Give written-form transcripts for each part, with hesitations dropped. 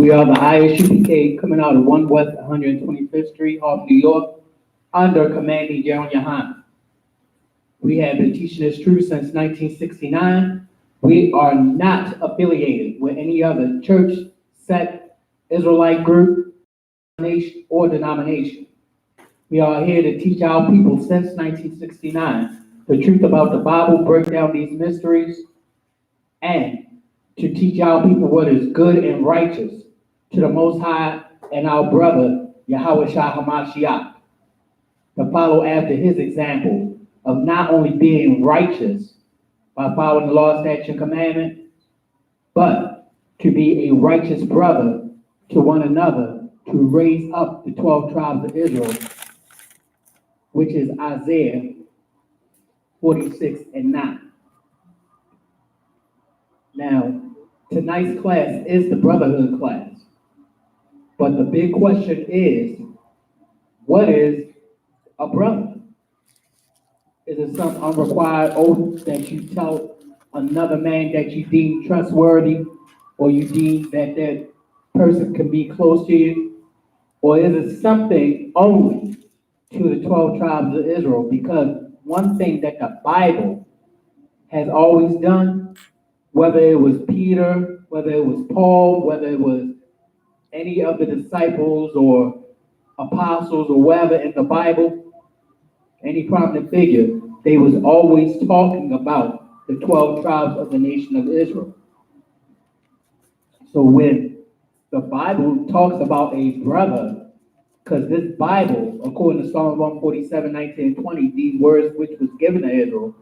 We are the Isupk coming out of 1 West 125th Street, Harlem, New York, under Commanding General Yohan. We have been teaching this truth since 1969. We are not affiliated with any other church, sect, Israelite group, nation, or denomination. We are here to teach our people since 1969 the truth about the Bible, break down these mysteries, and to teach our people what is good and righteous to the Most High and our brother, Yahweh Shah HaMashiach, to follow after his example of not only being righteous by following the law, statute, and commandment, but to be a righteous brother to one another, to raise up the 12 tribes of Israel, which is Isaiah 46 and 9. Now, tonight's class is the Brotherhood class. But the big question is, what is a brother? Is it some unrequired oath that you tell another man that you deem trustworthy, or you deem that that person can be close to you? Or is it something only to the 12 tribes of Israel? Because one thing that the Bible has always done, whether it was Peter, whether it was Paul, whether it was any of the disciples or apostles or whatever in the Bible, any prominent figure, they was always talking about the 12 tribes of the nation of Israel. So when the Bible talks about a brother, because this Bible, according to Psalm 147, 19 and 20, these words which was given to Israel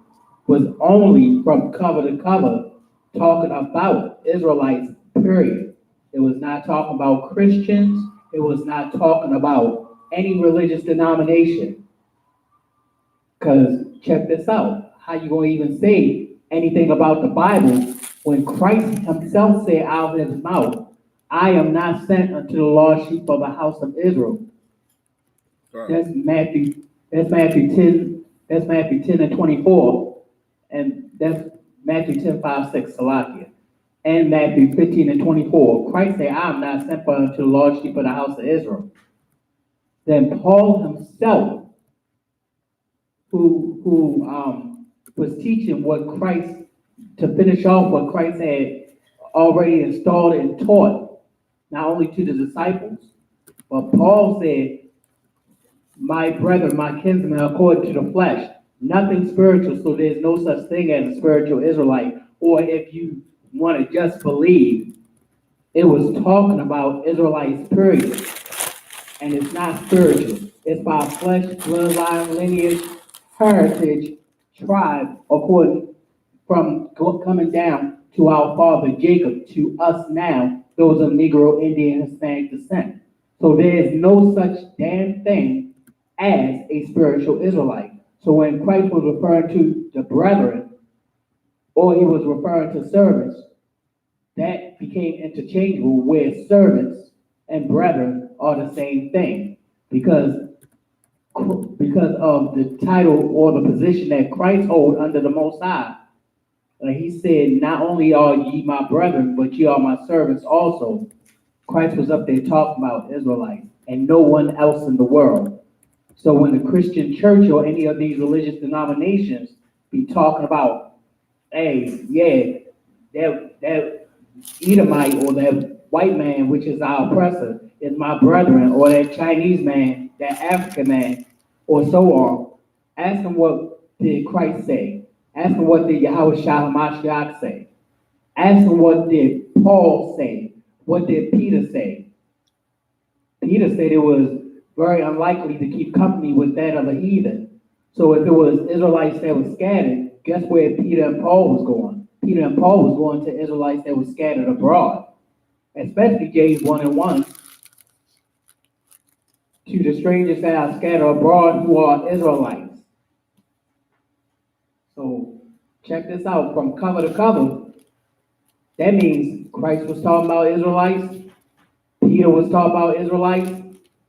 was only from cover to cover talking about Israelites, period. It was not talking about Christians. It was not talking about any religious denomination. Because check this out. How you going to even say anything about the Bible when Christ himself said out of his mouth, I am not sent unto the lost sheep of the house of Israel. Right. That's Matthew 10, that's Matthew 10 and 24. And that's Matthew 10, 5, 6, Salakia. And Matthew 15 and 24. Christ said, I am not sent but unto the lost sheep of the house of Israel. Then Paul himself, who was teaching what Christ, to finish off what Christ had already installed and taught, not only to the disciples, but Paul said, my brethren, my kinsmen, according to the flesh, nothing spiritual, so there's no such thing as a spiritual Israelite. Or if you want to just believe, it was talking about Israelites, period. And it's not spiritual. It's by flesh, bloodline, lineage, heritage, tribe, according from coming down to our father Jacob, to us now, those of Negro, Indian, Hispanic descent. So there is no such damn thing as a spiritual Israelite. So when Christ was referring to the brethren, or he was referring to servants, that became interchangeable, where servants and brethren are the same thing, because of the title or the position that Christ holds under the Most High. He said, not only are ye my brethren, but ye are my servants also. Christ was up there talking about Israelites and no one else in the world. So when the Christian church or any of these religious denominations be talking about, hey, yeah, that Edomite or that white man, which is our oppressor, is my brethren, or that Chinese man, that African man, or so on, ask them what did Christ say. Ask them what did Yahweh Shah HaMashiach say. Ask them what did Paul say. What did Peter say? Peter said it was very unlikely to keep company with that of a heathen. So if it was Israelites that were scattered, guess where Peter and Paul was going? Peter and Paul was going to Israelites that were scattered abroad, especially James 1 and 1. To the strangers that are scattered abroad who are Israelites. So check this out, from cover to cover. That means Christ was talking about Israelites, Peter was talking about Israelites,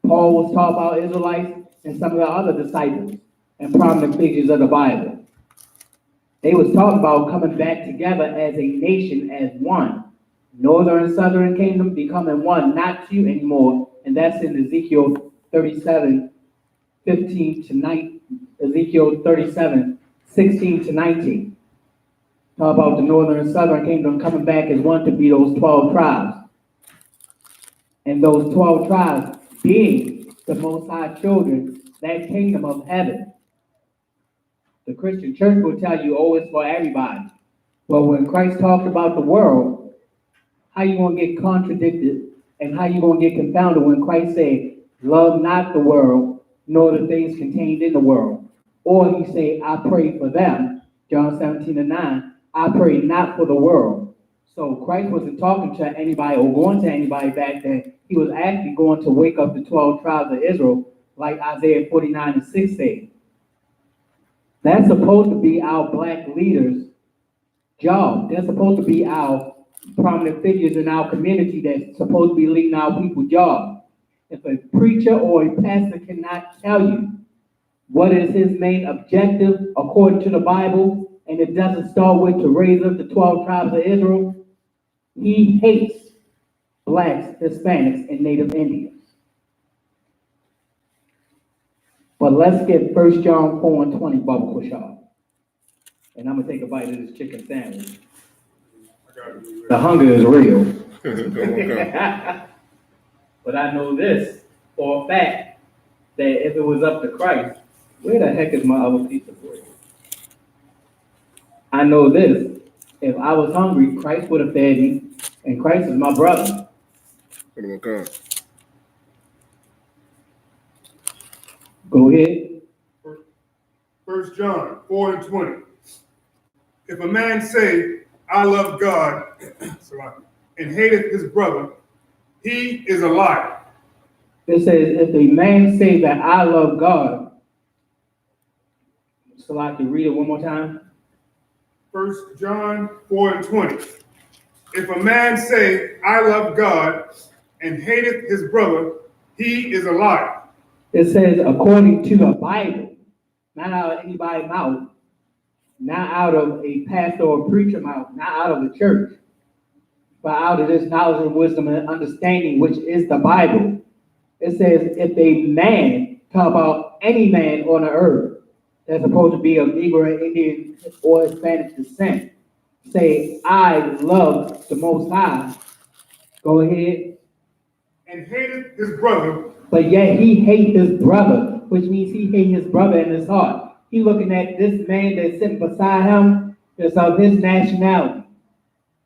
Paul was talking about Israelites, and some of the other disciples and prominent figures of the Bible. They was talking about coming back together as a nation, as one. Northern and southern kingdom becoming one, not two anymore. And that's in Ezekiel 37, 15 to 19, Ezekiel 37, 16 to 19. Talk about the northern and southern kingdom coming back as one to be those 12 tribes. And those 12 tribes being the Most High children, that kingdom of heaven. The Christian church will tell you, oh, it's for everybody. Well, when Christ talked about the world, how you going to get contradicted and how you going to get confounded when Christ said, love not the world, nor the things contained in the world. Or he say, I pray for them, John 17:9, I pray not for the world. So Christ wasn't talking to anybody or going to anybody back then. He was actually going to wake up the 12 tribes of Israel, like Isaiah 49:6 said. That's supposed to be our black leaders' job. They're supposed to be our prominent figures in our community that's supposed to be leading our people's job. If a preacher or a pastor cannot tell you what is his main objective according to the Bible, and it doesn't start with to raise up the 12 tribes of Israel, he hates blacks, Hispanics, and Native Indians. But let's get 1 John 4:20 bubble for y'all. And I'm going to take a bite of this chicken sandwich. The hunger is real. But I know this for a fact, that if it was up to Christ, where the heck is my other piece of bread? I know this. If I was hungry, Christ would have fed me, and Christ is my brother. Go ahead. 1 John 4:20. If a man say, I love God, and hateth his brother, he is a liar. It says, if a man say that I love God, so I can read it one more time. 1 John 4:20. If a man say, I love God, and hateth his brother, he is a liar. It says, according to the Bible, not out of anybody's mouth, not out of a pastor or preacher mouth, not out of the church, but out of this knowledge and wisdom and understanding, which is the Bible. It says, if a man, talk about any man on the earth that's supposed to be of Negro, Indian, or Hispanic descent, say, I love the Most High, go ahead. And hateth his brother. But yet he hates his brother, which means he hates his brother in his heart. He looking at this man that's sitting beside him, that's of his nationality,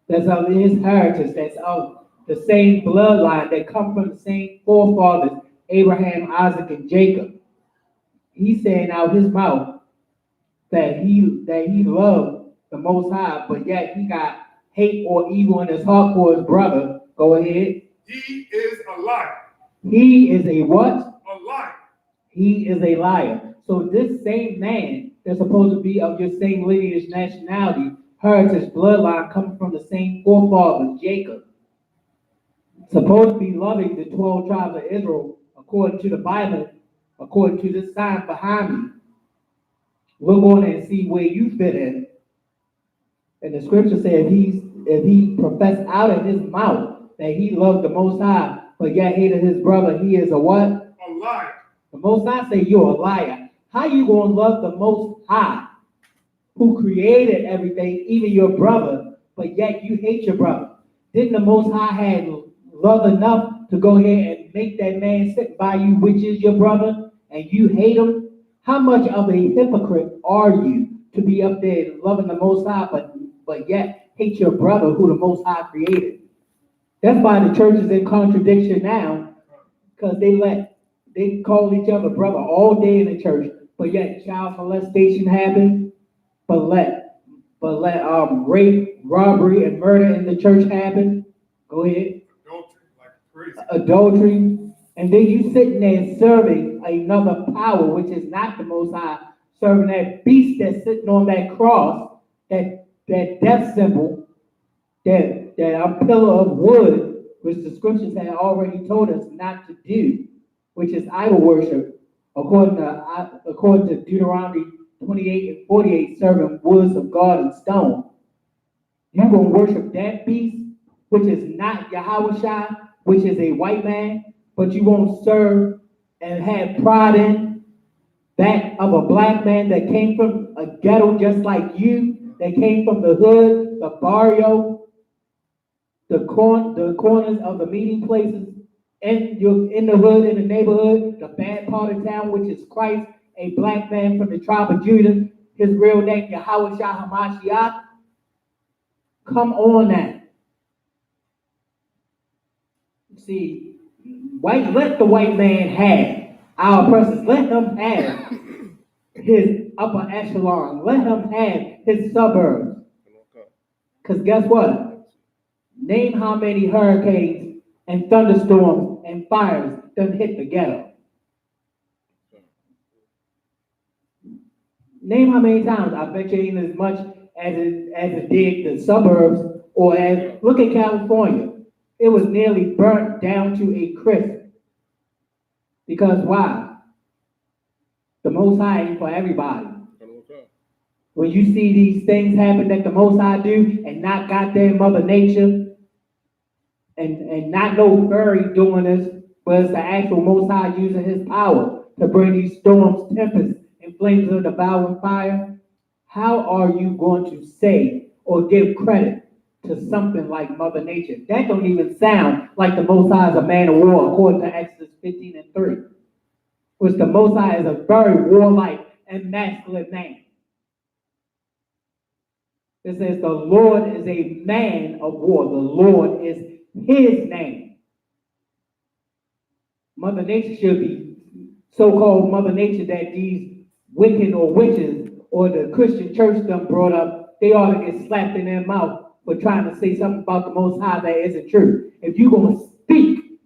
that's of his heritage, that's of the same bloodline, that come from the same forefathers, Abraham, Isaac, and Jacob. He's saying out his mouth that he loved the Most High, but yet he got hate or evil in his heart for his brother. Go ahead. He is a liar. He is a what? A liar. He is a liar. So this same man that's supposed to be of your same lineage, nationality, heritage, bloodline, coming from the same forefathers, Jacob, supposed to be loving the 12 tribes of Israel according to the Bible, according to this sign behind me. Look on it and see where you fit in. And the scripture says if he professed out of his mouth that he loved the Most High, but yet hated his brother, he is a what? A liar. The Most High say you're a liar. How you gonna love the Most High, who created everything, even your brother, but yet you hate your brother? Didn't the Most High have love enough to go ahead and make that man sit by you, which is your brother, and you hate him? How much of a hypocrite are you to be up there loving the Most High, but yet hate your brother who the Most High created? That's why the church is in contradiction now, because they call each other brother all day in the church, but yet child molestation happens, but let rape, robbery, and murder in the church happen. Go ahead. Adultery, like crazy. Adultery, and then you sitting there serving another power, which is not the Most High, serving that beast that's sitting on that cross, that death symbol, that pillar of wood, which the scriptures had already told us not to do, which is idol worship, according to Deuteronomy 28:48, serving woods of God and stone. You're going to worship that beast which is not Yahushua, which is a white man, but you won't serve and have pride in that of a black man that came from a ghetto just like you, that came from the hood, the barrio, the corners of the meeting places, and you're in the hood, in the neighborhood, the bad part of town, which is Christ, a black man from the tribe of Judah, his real name Yahushua Hamashiach. Come on now. See, let the white man have our oppressors. Let him have his upper echelon. Let him have his suburbs. Because guess what? Name how many hurricanes and thunderstorms and fires done hit the ghetto. Name how many times. I bet you ain't as much as it did the suburbs, or as, look at California. It was nearly burnt down to a crisp. Because why? The Most High ain't for everybody. When you see these things happen that the Most High do, and not goddamn Mother Nature, and not no fairy doing this, but it's the actual Most High using his power to bring these storms, tempests, and flames of devouring fire, how are you going to say or give credit to something like Mother Nature? That don't even sound like the Most High is a man of war, according to Exodus 15:3. Which the Most High is a very warlike and masculine man. It says the Lord is a man of war. The Lord is his name. Mother Nature should be so-called Mother Nature that these Wiccan or witches or the Christian church done brought up, they ought to get slapped in their mouth for trying to say something about the Most High that isn't true. If you're going to speak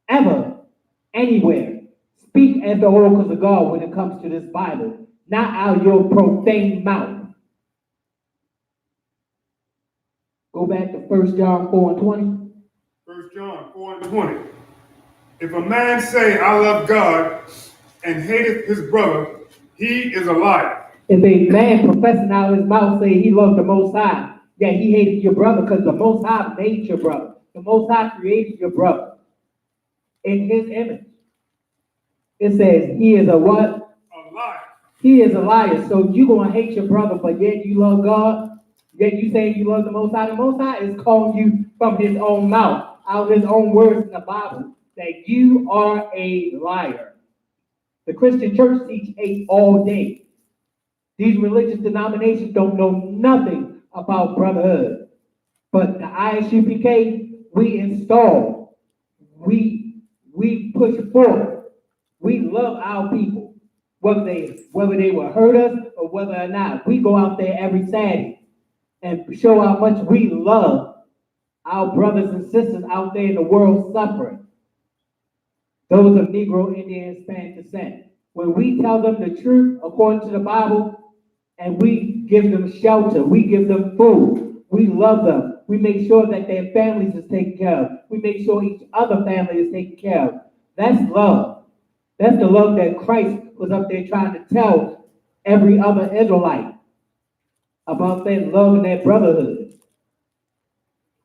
ever, anywhere, speak as the oracles of God when it comes to this Bible, not out your profane mouth. Go back to 1 John 4:20. 1 John 4:20. If a man say, I love God, and hateth his brother, he is a liar. If a man professing out of his mouth say he loves the Most High, yet he hated your brother, because the Most High made your brother. The Most High created your brother in his image. It says he is a what? A liar. He is a liar. So you're going to hate your brother, but yet you love God? Yet you say you love the Most High? The Most High is calling you from his own mouth, out of his own words in the Bible, that you are a liar. The Christian church teach hate all day. These religious denominations don't know nothing about brotherhood. But the Isupk, we install, we push forward. We love our people, whether they will hurt us or whether or not. We go out there every Saturday and show how much we love our brothers and sisters out there in the world suffering. Those of Negro, Indian, Hispanic descent. When we tell them the truth according to the Bible, and we give them shelter, we give them food, we love them, we make sure that their families is taken care of, we make sure each other family is taken care of. That's love. That's the love that Christ was up there trying to tell every other Israelite about that love and that brotherhood.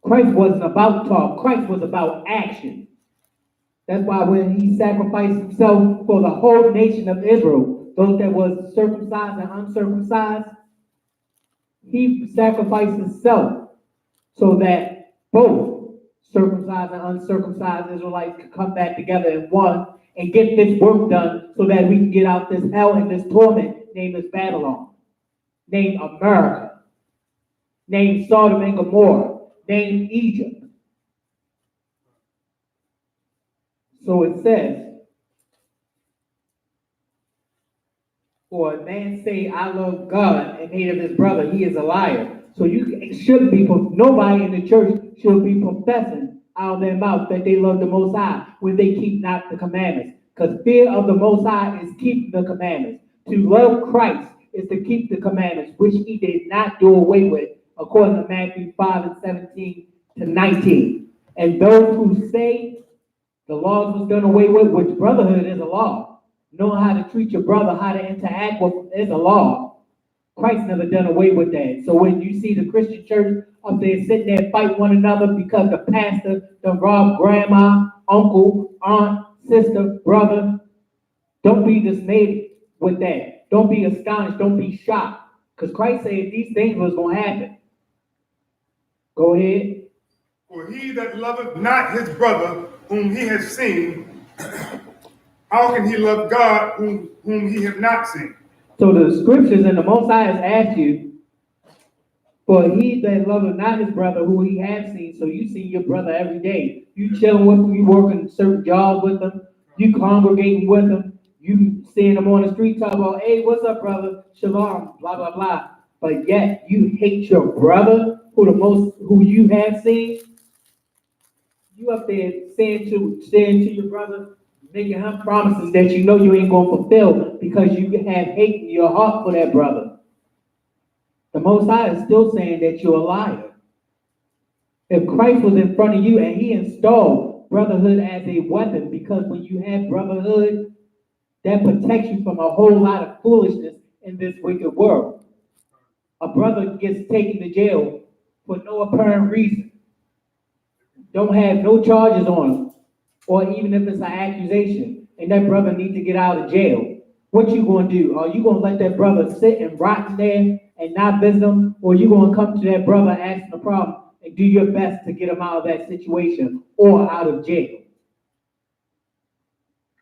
Christ wasn't about talk. Christ was about action. That's why when he sacrificed himself for the whole nation of Israel, those that was circumcised and uncircumcised, he sacrificed himself so that both circumcised and uncircumcised Israelites could come back together in one and get this work done so that we can get out this hell and this torment named as Babylon, named America, named Sodom and Gomorrah, named Egypt. So it says, for a man say, I love God and hate of his brother, he is a liar. So you shouldn't be, nobody in the church should be professing out of their mouth that they love the Most High when they keep not the commandments. Because fear of the Most High is keeping the commandments. To love Christ is to keep the commandments, which he did not do away with, according to Matthew 5:17-19. And those who say the laws was done away with, which brotherhood is a law. Knowing how to treat your brother, how to interact with him is a law. Christ never done away with that. So when you see the Christian church up there sitting there fight one another because the pastor done robbed grandma, uncle, aunt, sister, brother, don't be dismayed with that. Don't be astonished. Don't be shocked. Because Christ said these things was going to happen. Go ahead. For he that loveth not his brother whom he has seen, how can he love God whom he have not seen? So the scriptures and the Most High has asked you, for he that loveth not his brother who he has seen, so you see your brother every day. You chilling with him, you working certain jobs with him, you congregating with him, you seeing him on the street talking about, hey, what's up, brother? Shalom, blah, blah, blah. But yet you hate your brother who you have seen. You up there saying to your brother, making him promises that you know you ain't gonna fulfill because you have hate in your heart for that brother. The Most High is still saying that you're a liar. If Christ was in front of you and he installed brotherhood as a weapon, because when you have brotherhood, that protects you from a whole lot of foolishness in this wicked world. A brother gets taken to jail for no apparent reason. Don't have no charges on him, or even if it's an accusation, and that brother needs to get out of jail. What you gonna do? Are you gonna let that brother sit and rot in there and not visit him, or you gonna come to that brother asking the problem and do your best to get him out of that situation or out of jail?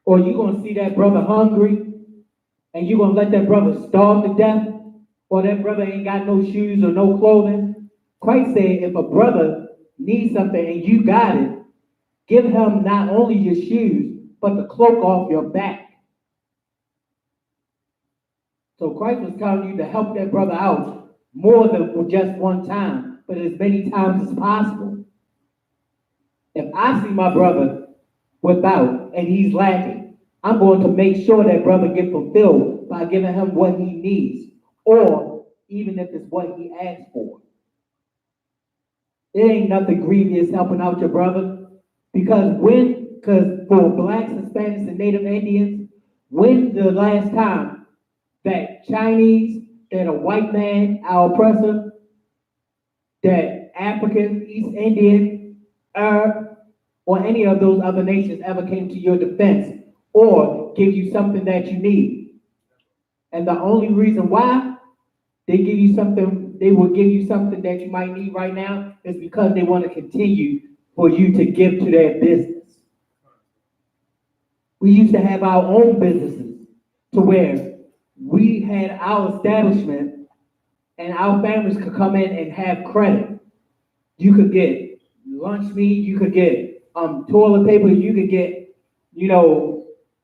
Or you gonna see that brother hungry and you gonna let that brother starve to death, or that brother ain't got no shoes or no clothing? Christ said if a brother needs something and you got it, give him not only your shoes, but the cloak off your back. So Christ was telling you to help that brother out more than just one time, but as many times as possible. If I see my brother without and he's lacking, I'm going to make sure that brother gets fulfilled by giving him what he needs, or even if it's what he asked for. It ain't nothing grievous helping out your brother, because for blacks, Hispanics, and Native Indians, when the last time that Chinese, that a white man, our oppressor, that African, East Indian, Arab, or any of those other nations ever came to your defense or give you something that you need? And the only reason why they will give you something that you might need right now is because they want to continue for you to give to their business. We used to have our own businesses to where we had our establishment and our families could come in and have credit. You could get lunch meat, you could get toilet paper, you could get,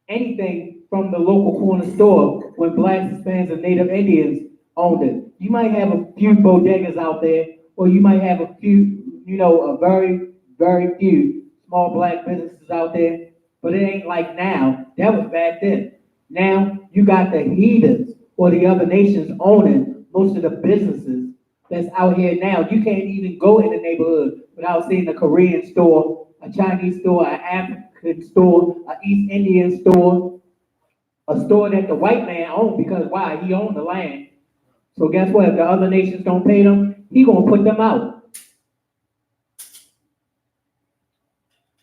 anything from the local corner store when blacks, Hispanics, and Native Indians owned it. You might have a few bodegas out there, or you might have a few, a very, very few small black businesses out there, but it ain't like now. That was back then. Now you got the heathens or the other nations owning most of the businesses that's out here now. You can't even go in the neighborhood without seeing a Korean store, a Chinese store, an African store, an East Indian store, a store that the white man owned, because why? He owned the land. So guess what? If the other nations don't pay them, he gonna put them out.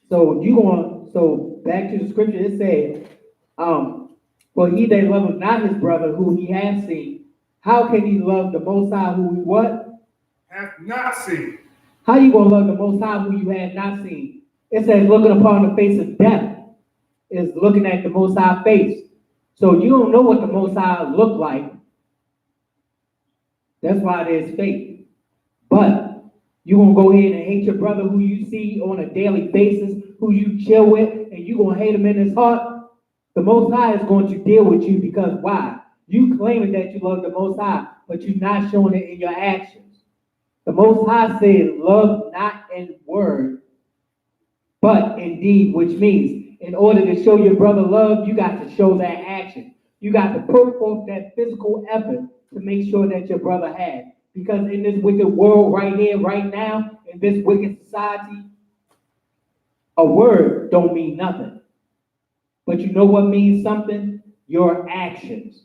So back to the scripture, it said, for he that loveth not his brother who he has seen, how can he love the Most High who he what? Hath not seen. How you gonna love the Most High who you have not seen? It says looking upon the face of death is looking at the Most High face. So you don't know what the Most High look like. That's why there's faith. But you gonna go ahead and hate your brother who you see on a daily basis, who you chill with, and you gonna hate him in his heart? The Most High is going to deal with you, because why? You claiming that you love the Most High, but you're not showing it in your actions. The Most High said, love not in word, but in deed, which means in order to show your brother love, you got to show that action. You got to put forth that physical effort to make sure that your brother has. Because in this wicked world right here, right now, in this wicked society, a word don't mean nothing. But you know what means something? Your actions.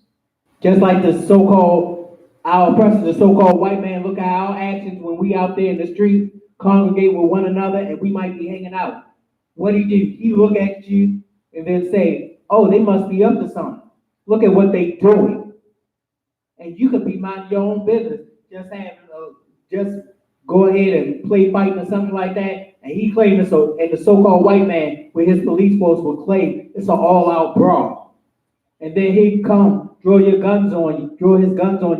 Just like the so-called Our oppressors, the so-called white man, look at our actions when we out there in the street, congregate with one another, and we might be hanging out. What do? He look at you and then say, oh, they must be up to something. Look at what they doing. And you could be minding your own business, just go ahead and play fighting or something like that. And he claimed it so, and the so-called white man with his police force will claim it's an all-out brawl. And then he'd come, draw his guns on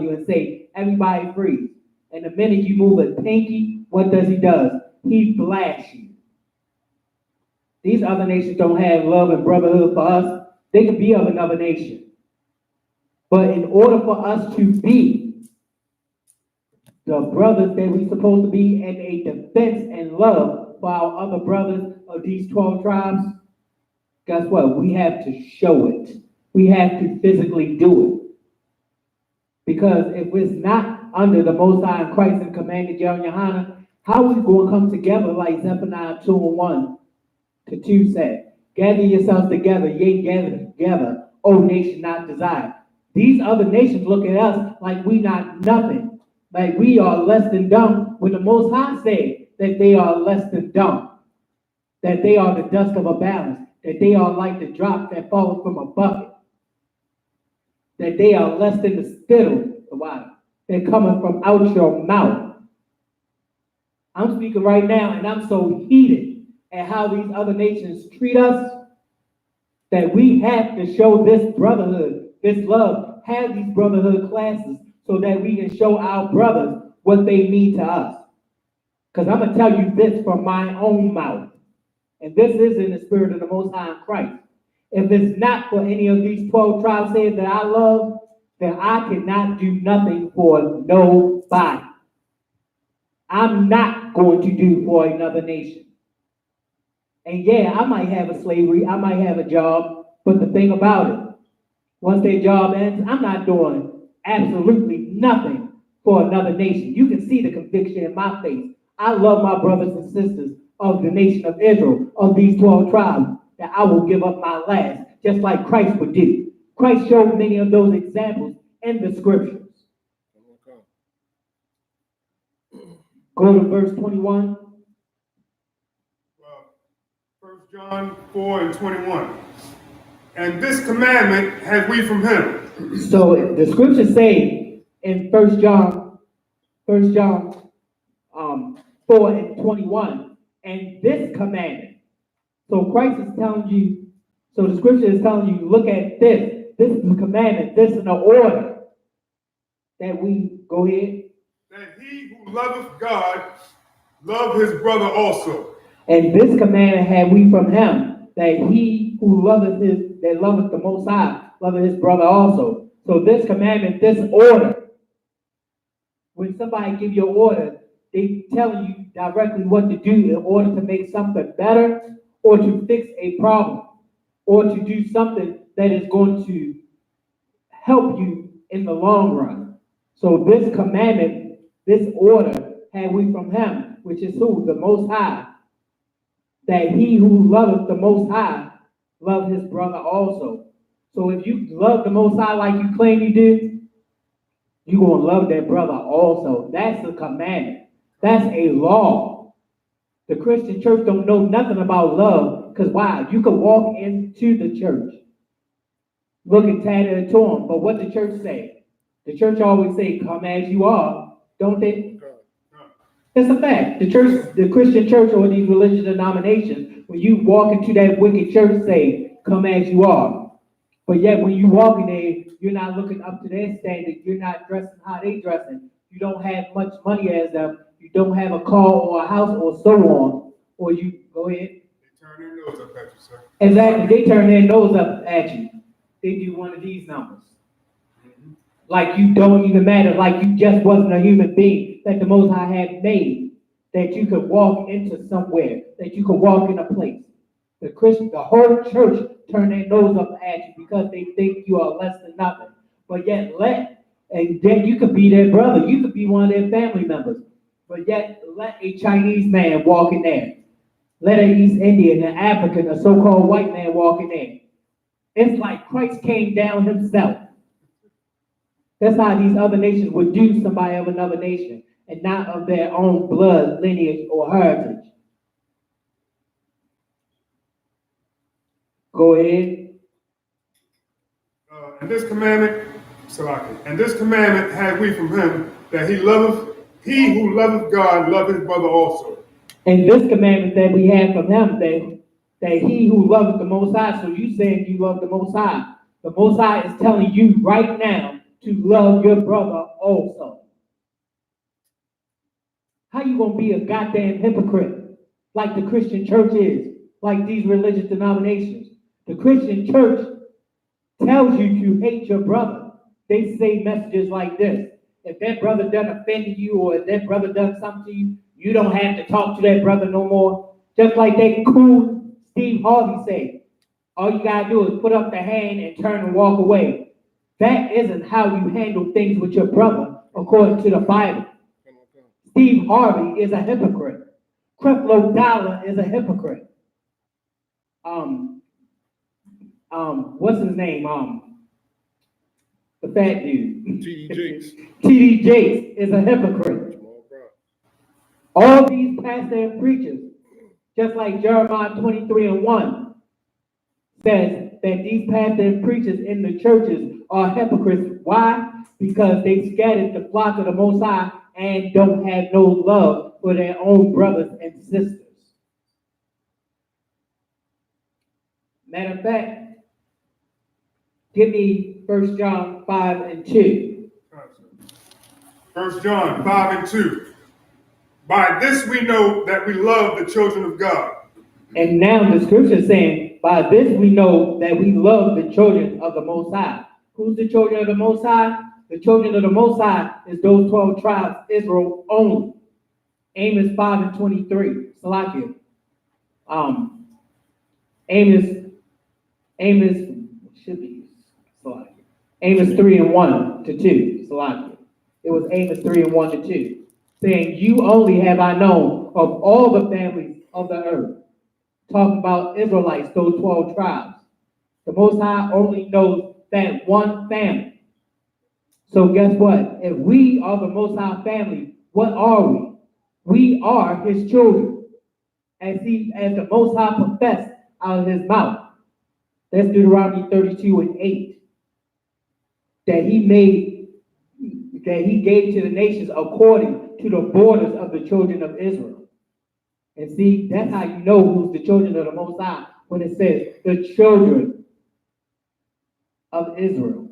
you and say, everybody freeze. And the minute you move a pinky, what does he do? He blasts you. These other nations don't have love and brotherhood for us. They can be of another nation. But in order for us to be the brothers that we're supposed to be and a defense and love for our other brothers of these 12 tribes, guess what? We have to show it. We have to physically do it. Because if it's not under the Most High and Christ and commanded Yohana, how are we going to come together like Zephaniah 2:1-2 said? Gather yourselves together, yea, gather together, O nation not desired. These other nations look at us like we not nothing, like we are less than dumb, when the Most High said that they are less than dumb, that they are the dust of a balance, that they are like the drop that falls from a bucket, that they are less than the spittle, the water, that coming from out your mouth. I'm speaking right now, and I'm so heated at how these other nations treat us that we have to show this brotherhood, this love, have these brotherhood classes so that we can show our brothers what they mean to us. Because I'm going to tell you this from my own mouth, and this is in the spirit of the Most High in Christ. If it's not for any of these 12 tribes saying that I love, then I cannot do nothing for nobody. I'm not going to do for another nation. And yeah, I might have a slavery, I might have a job, but the thing about it, once their job ends, I'm not doing absolutely nothing for another nation. You can see the conviction in my face. I love my brothers and sisters of the nation of Israel, of these 12 tribes, that I will give up my last, just like Christ would do. Christ showed many of those examples in the scriptures. Go to verse 21. 1 John 4:21. And this commandment have we from him. So the scriptures say in 1 John 4:21, and this commandment. So Christ is telling you, so the scripture is telling you, look at this. This is the commandment. This is the order that we, go ahead. That he who loveth God, love his brother also. And this commandment have we from him, that he who loveth the Most High, loveth his brother also. So this commandment, this order, when somebody give you an order, they telling you directly what to do in order to make something better, or to fix a problem, or to do something that is going to help you in the long run. So this commandment, this order, have we from him, which is who? The Most High. That he who loveth the Most High, love his brother also. So if you love the Most High like you claim you do, you're going to love that brother also. That's a commandment. That's a law. The Christian church don't know nothing about love, because why? You could walk into the church looking tattered and torn, but what the church say? The church always say, come as you are, don't they? It's a fact. The church, the Christian church, or these religious denominations, when you walk into that wicked church, say, come as you are. But yet when you walk in there, you're not looking up to their standard. You're not dressing how they dressing. You don't have much money as them. You don't have a car or a house or so on. Or you, go ahead. They turn their nose up at you, sir. Exactly. They turn their nose up at you. They do one of these numbers. Like you don't even matter. Like you just wasn't a human being that the Most High had made. That you could walk into somewhere. That you could walk in a place. The whole church turn their nose up at you because they think you are less than nothing. But yet and then you could be their brother. You could be one of their family members. But yet let a Chinese man walk in there. Let an East Indian, an African, a so-called white man walk in there. It's like Christ came down himself. That's how these other nations would do somebody of another nation and not of their own blood, lineage, or heritage. Go ahead. And this commandment, Salaki, and this commandment had we from him, that he who loveth God, love his brother also. And this commandment that we have from him, that he who loveth the Most High, so you saying you love the Most High. The Most High is telling you right now to love your brother also. How you gonna be a goddamn hypocrite like the Christian church is, like these religious denominations? The Christian church tells you to hate your brother. They say messages like this: if that brother done offended you, or if that brother done something to you, you don't have to talk to that brother no more. Just like that cool Steve Harvey said, all you gotta do is put up the hand and turn and walk away. That isn't how you handle things with your brother according to the Bible. Steve Harvey is a hypocrite. Creflo Dollar is a hypocrite. What's his name? The fat dude. T.D. Jakes. T.D. Jakes is a hypocrite. All these pastors and preachers, just like Jeremiah 23:1 says that these pastors and preachers in the churches are hypocrites. Why? Because they scattered the flock of the Most High and don't have no love for their own brothers and sisters. Matter of fact, give me 1 John 5:2. 1 John 5:2. By this we know that we love the children of God. And now the scripture is saying, by this we know that we love the children of the Most High. Who's the children of the Most High? The children of the Most High is those 12 tribes, Israel only. Amos 5:23. Salakia. Amos should be Salakia. Amos 3:1-2. Salakia. It was Amos 3:1-2. Saying, you only have I known of all the families of the earth. Talking about Israelites, those 12 tribes. The Most High only knows that one family. So guess what? If we are the Most High family, what are we? We are his children. As the Most High professed out of his mouth. That's Deuteronomy 32:8. That he gave to the nations according to the borders of the children of Israel. And see, that's how you know who's the children of the Most High, when it says the children of Israel.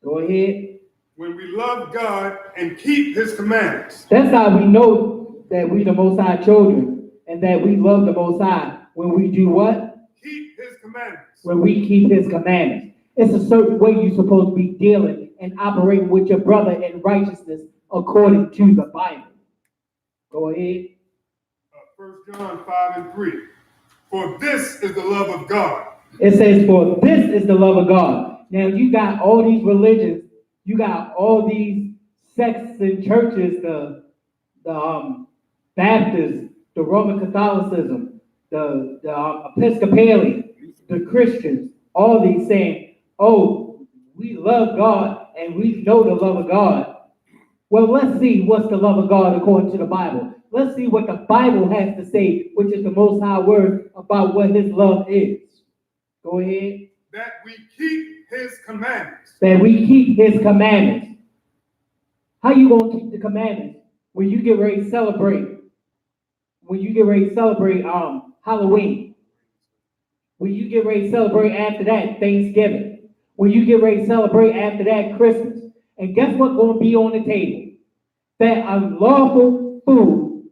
Go ahead. When we love God and keep his commandments. That's how we know that we the Most High children and that we love the Most High. When we do what? Keep his commandments. When we keep his commandments. It's a certain way you're supposed to be dealing and operating with your brother in righteousness according to the Bible. Go ahead. 1 John 5:3. For this is the love of God. It says, for this is the love of God. Now you got all these religions, you got all these sects and churches, the Baptists, the Roman Catholicism, the Episcopalian, the Christians, all these saying, oh, we love God and we know the love of God. Well, let's see what's the love of God according to the Bible. Let's see what the Bible has to say, which is the Most High word about what his love is. Go ahead. That we keep his commandments. That we keep his commandments. How you gonna keep the commandments when you get ready to celebrate? When you get ready to celebrate Halloween? When you get ready to celebrate after that Thanksgiving? When you get ready to celebrate after that Christmas? And guess what's gonna be on the table? That unlawful food,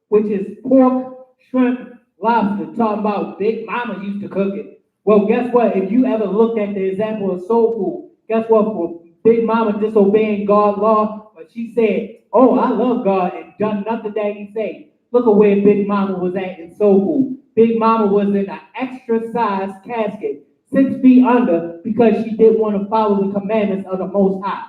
which is pork, shrimp, lobster. Talking about Big Mama used to cook it. Well, guess what? If you ever looked at the example of soul food, guess what? For Big Mama disobeying God's law, but she said, oh, I love God and done nothing that he said. Look at where Big Mama was at in soul food. Big Mama was in an extra size casket, 6 feet under, because she didn't want to follow the commandments of the Most High.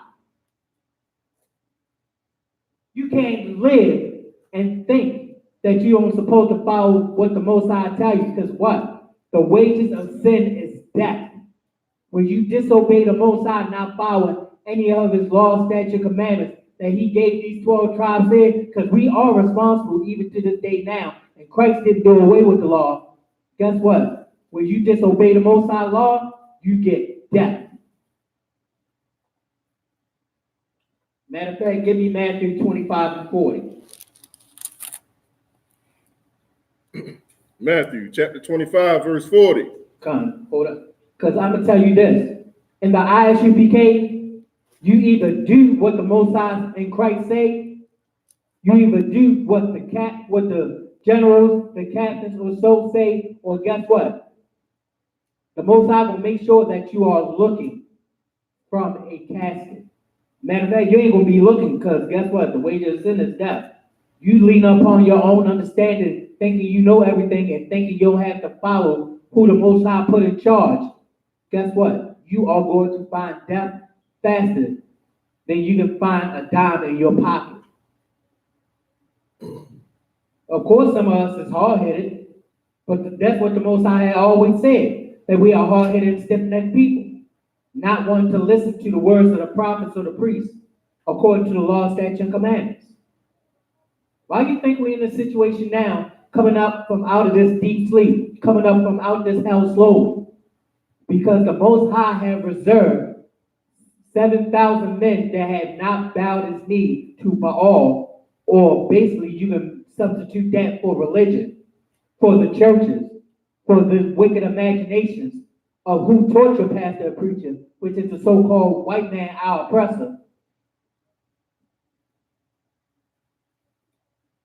You can't live and think that you aren't supposed to follow what the Most High tells you, because what? The wages of sin is death. When you disobey the Most High, not following any of his laws, statute, commandments that he gave these 12 tribes here, because we are responsible even to this day now, and Christ didn't do away with the law. Guess what? When you disobey the Most High law, you get death. Matter of fact, give me Matthew 25 and 40. Matthew chapter 25, verse 40. Come, hold up. Because I'm going to tell you this. In the Isupk, you either do what the Most High in Christ say, you either do what the generals, the captains, or so say, or guess what? The Most High will make sure that you are looking from a casket. Matter of fact, you ain't going to be looking, because guess what? The wages of sin is death. You lean upon your own understanding, thinking you know everything, and thinking you don't have to follow who the Most High put in charge. Guess what? You are going to find death faster than you can find a dime in your pocket. Of course, some of us is hard-headed, but that's what the Most High had always said, that we are hard-headed and stiff-necked people, not wanting to listen to the words of the prophets or the priests, according to the law, statutes, and commandments. Why do you think we're in a situation now, coming up from out of this deep sleep, coming up from out this hell slowly? Because the Most High have reserved 7,000 men that have not bowed his knee to Baal, or basically you can substitute that for religion, for the churches, for the wicked imaginations of who torture pastor or preacher, which is the so-called white man, our oppressor.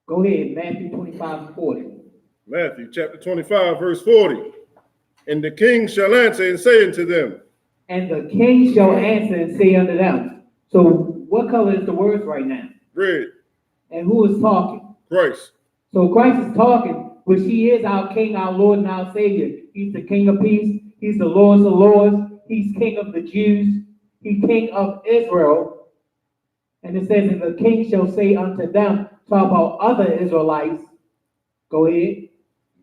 Go ahead, Matthew 25 and 40. Matthew chapter 25, verse 40. And the king shall answer and say unto them. And the king shall answer and say unto them. So what color is the words right now? Red. And who is talking? Christ. So Christ is talking, which he is our King, our Lord, and our Savior. He's the King of peace. He's the Lord of lords. He's King of the Jews. He's King of Israel. And it says, and the king shall say unto them, talk about other Israelites. Go ahead.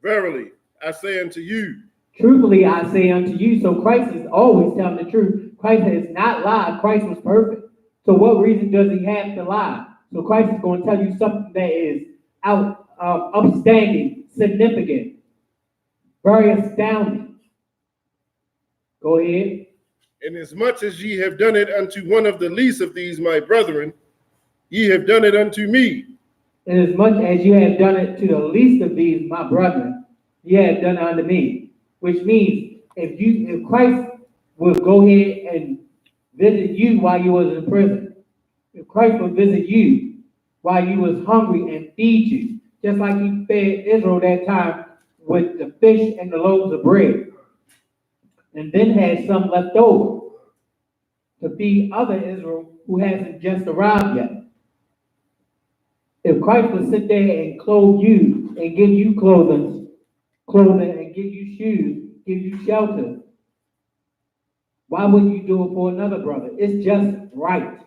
Verily, I say unto you. Truthfully, I say unto you. So Christ is always telling the truth. Christ has not lied. Christ was perfect. So what reason does he have to lie? So Christ is going to tell you something that is upstanding, significant, very astounding. Go ahead. Inasmuch as ye have done it unto one of the least of these my brethren, ye have done it unto me. Inasmuch as you have done it to the least of these my brethren, ye have done it unto me. Which means if Christ would go ahead and visit you while you was in prison, if Christ would visit you while you was hungry and feed you, just like he fed Israel that time with the fish and the loaves of bread, and then had some left over to feed other Israel who hasn't just arrived yet. If Christ would sit there and clothe you and give you clothing and give you shoes, give you shelter, why wouldn't you do it for another brother? It's just right.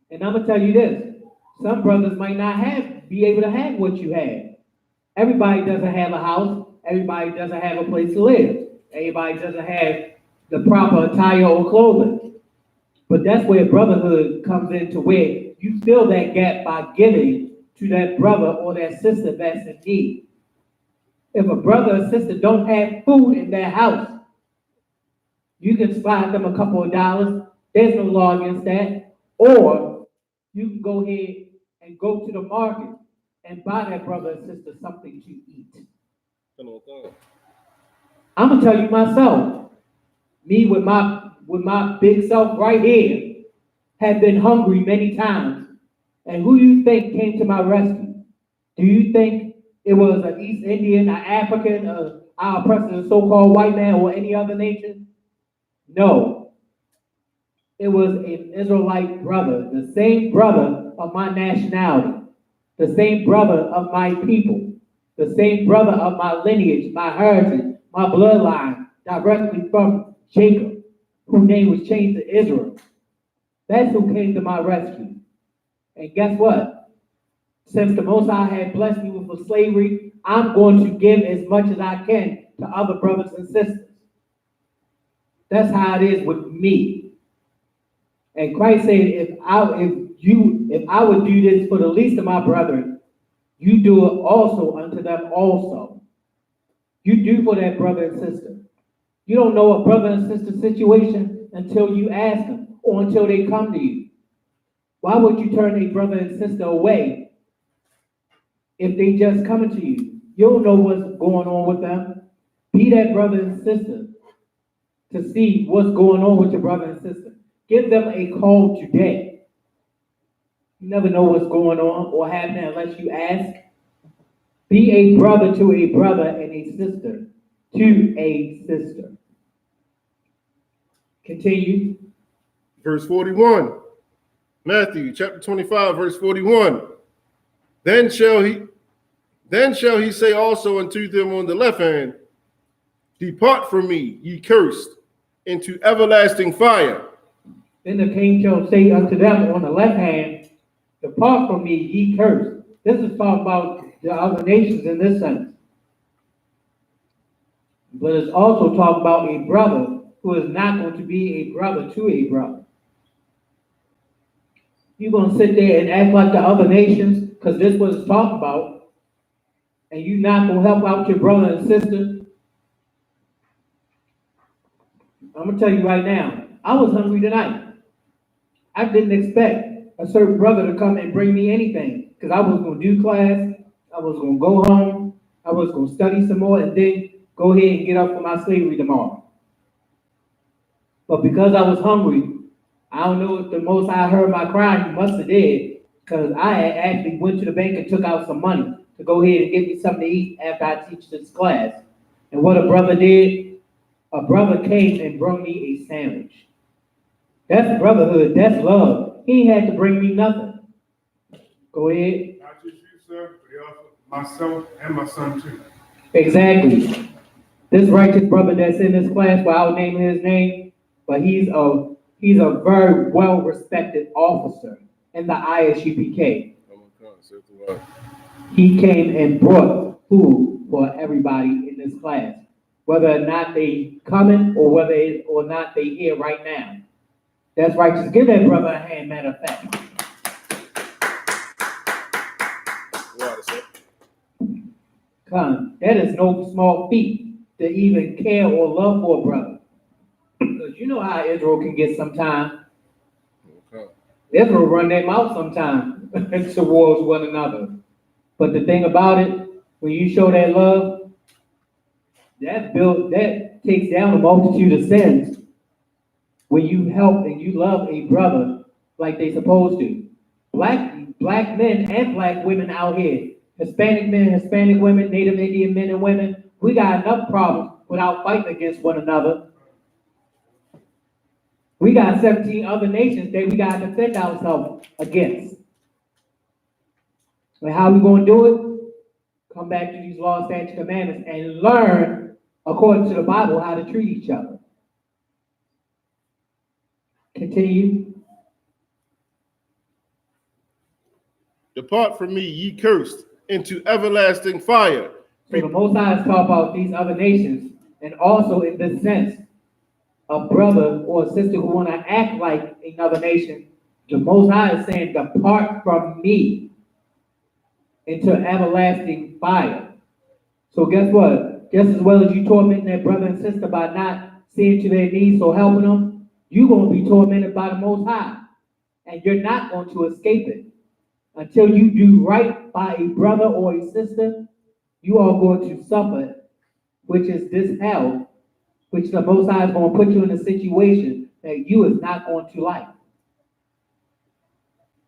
And I'm going to tell you this. Some brothers might not be able to have what you have. Everybody doesn't have a house. Everybody doesn't have a place to live. Everybody doesn't have the proper attire or clothing. But that's where brotherhood comes into where you fill that gap by giving to that brother or that sister that's in need. If a brother or sister don't have food in their house, you can slide them a couple of dollars. There's no law against that. Or you can go ahead and go to the market and buy that brother or sister something to eat. I'm gonna tell you myself, me with my big self right here, have been hungry many times. And who do you think came to my rescue? Do you think it was an East Indian, an African, our oppressor, a so-called white man, or any other nation? No. It was an Israelite brother, the same brother of my nationality, the same brother of my people, the same brother of my lineage, my heritage, my bloodline, directly from Jacob, whose name was changed to Israel. That's who came to my rescue. And guess what? Since the Most High had blessed me with slavery, I'm going to give as much as I can to other brothers and sisters. That's how it is with me. And Christ said, if I would do this for the least of my brethren, you do it also unto them also. You do for that brother and sister. You don't know a brother and sister situation until you ask them or until they come to you. Why would you turn a brother and sister away if they just coming to you? You don't know what's going on with them. Be that brother and sister to see what's going on with your brother and sister. Give them a call today. You never know what's going on or happening unless you ask. Be a brother to a brother and a sister to a sister. Continue. Verse 41. Matthew chapter 25, verse 41. Then shall he say also unto them on the left hand, Depart from me, ye cursed, into everlasting fire. Then the king shall say unto them on the left hand, Depart from me, ye cursed. This is talking about the other nations in this sense. But it's also talking about a brother who is not going to be a brother to a brother. You're going to sit there and act like the other nations, because this was it's talking about, and you're not going to help out your brother and sister. I'm going to tell you right now, I was hungry tonight. I didn't expect a certain brother to come and bring me anything, because I was going to do class, I was going to go home, I was going to study some more, and then go ahead and get up for my slavery tomorrow. But because I was hungry, I don't know if the Most High heard my cry. He must have did, because I actually went to the bank and took out some money to go ahead and get me something to eat after I teach this class. And what a brother did, a brother came and brought me a sandwich. That's brotherhood. That's love. He had to bring me nothing. Go ahead. Not just you, sir, but also myself and my son too. Exactly. This righteous brother that's in this class, without naming his name, but he's a very well-respected officer in the ISUPK. He came and brought food for everybody in this class, whether or not they coming or whether or not they here right now. That's righteous. Give that brother a hand, matter of fact. Come, that is no small feat to even care or love for a brother. Because you know how Israel can get sometimes. Israel run their mouth sometimes towards one another. But the thing about it, when you show that love, that takes down a multitude of sins. When you help and you love a brother like they supposed to. Black men and black women out here, Hispanic men, Hispanic women, Native Indian men and women, we got enough problems without fighting against one another. We got 17 other nations that we got to defend ourselves against. And how we going to do it? Come back to these laws, statutes, commandments, and learn, according to the Bible, how to treat each other. Continue. Depart from me, ye cursed, into everlasting fire. So the Most High is talking about these other nations, and also in this sense, a brother or a sister who want to act like another nation, the Most High is saying, depart from me into everlasting fire. So guess what? Just as well as you tormenting that brother and sister by not seeing to their needs or helping them, you're going to be tormented by the Most High. And you're not going to escape it. Until you do right by a brother or a sister, you are going to suffer, which is this hell, which the Most High is going to put you in a situation that you is not going to like.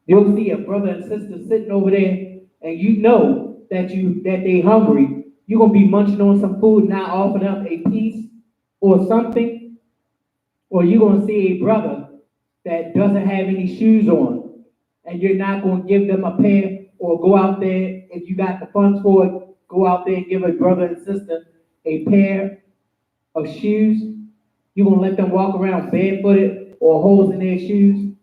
You'll see a brother and sister sitting over there, and you know that they hungry. You're going to be munching on some food, not offer them a piece or something. Or you're going to see a brother that doesn't have any shoes on, and you're not going to give them a pair, or go out there, if you got the funds for it, go out there and give a brother and sister a pair of shoes. You're going to let them walk around barefooted or holes in their shoes?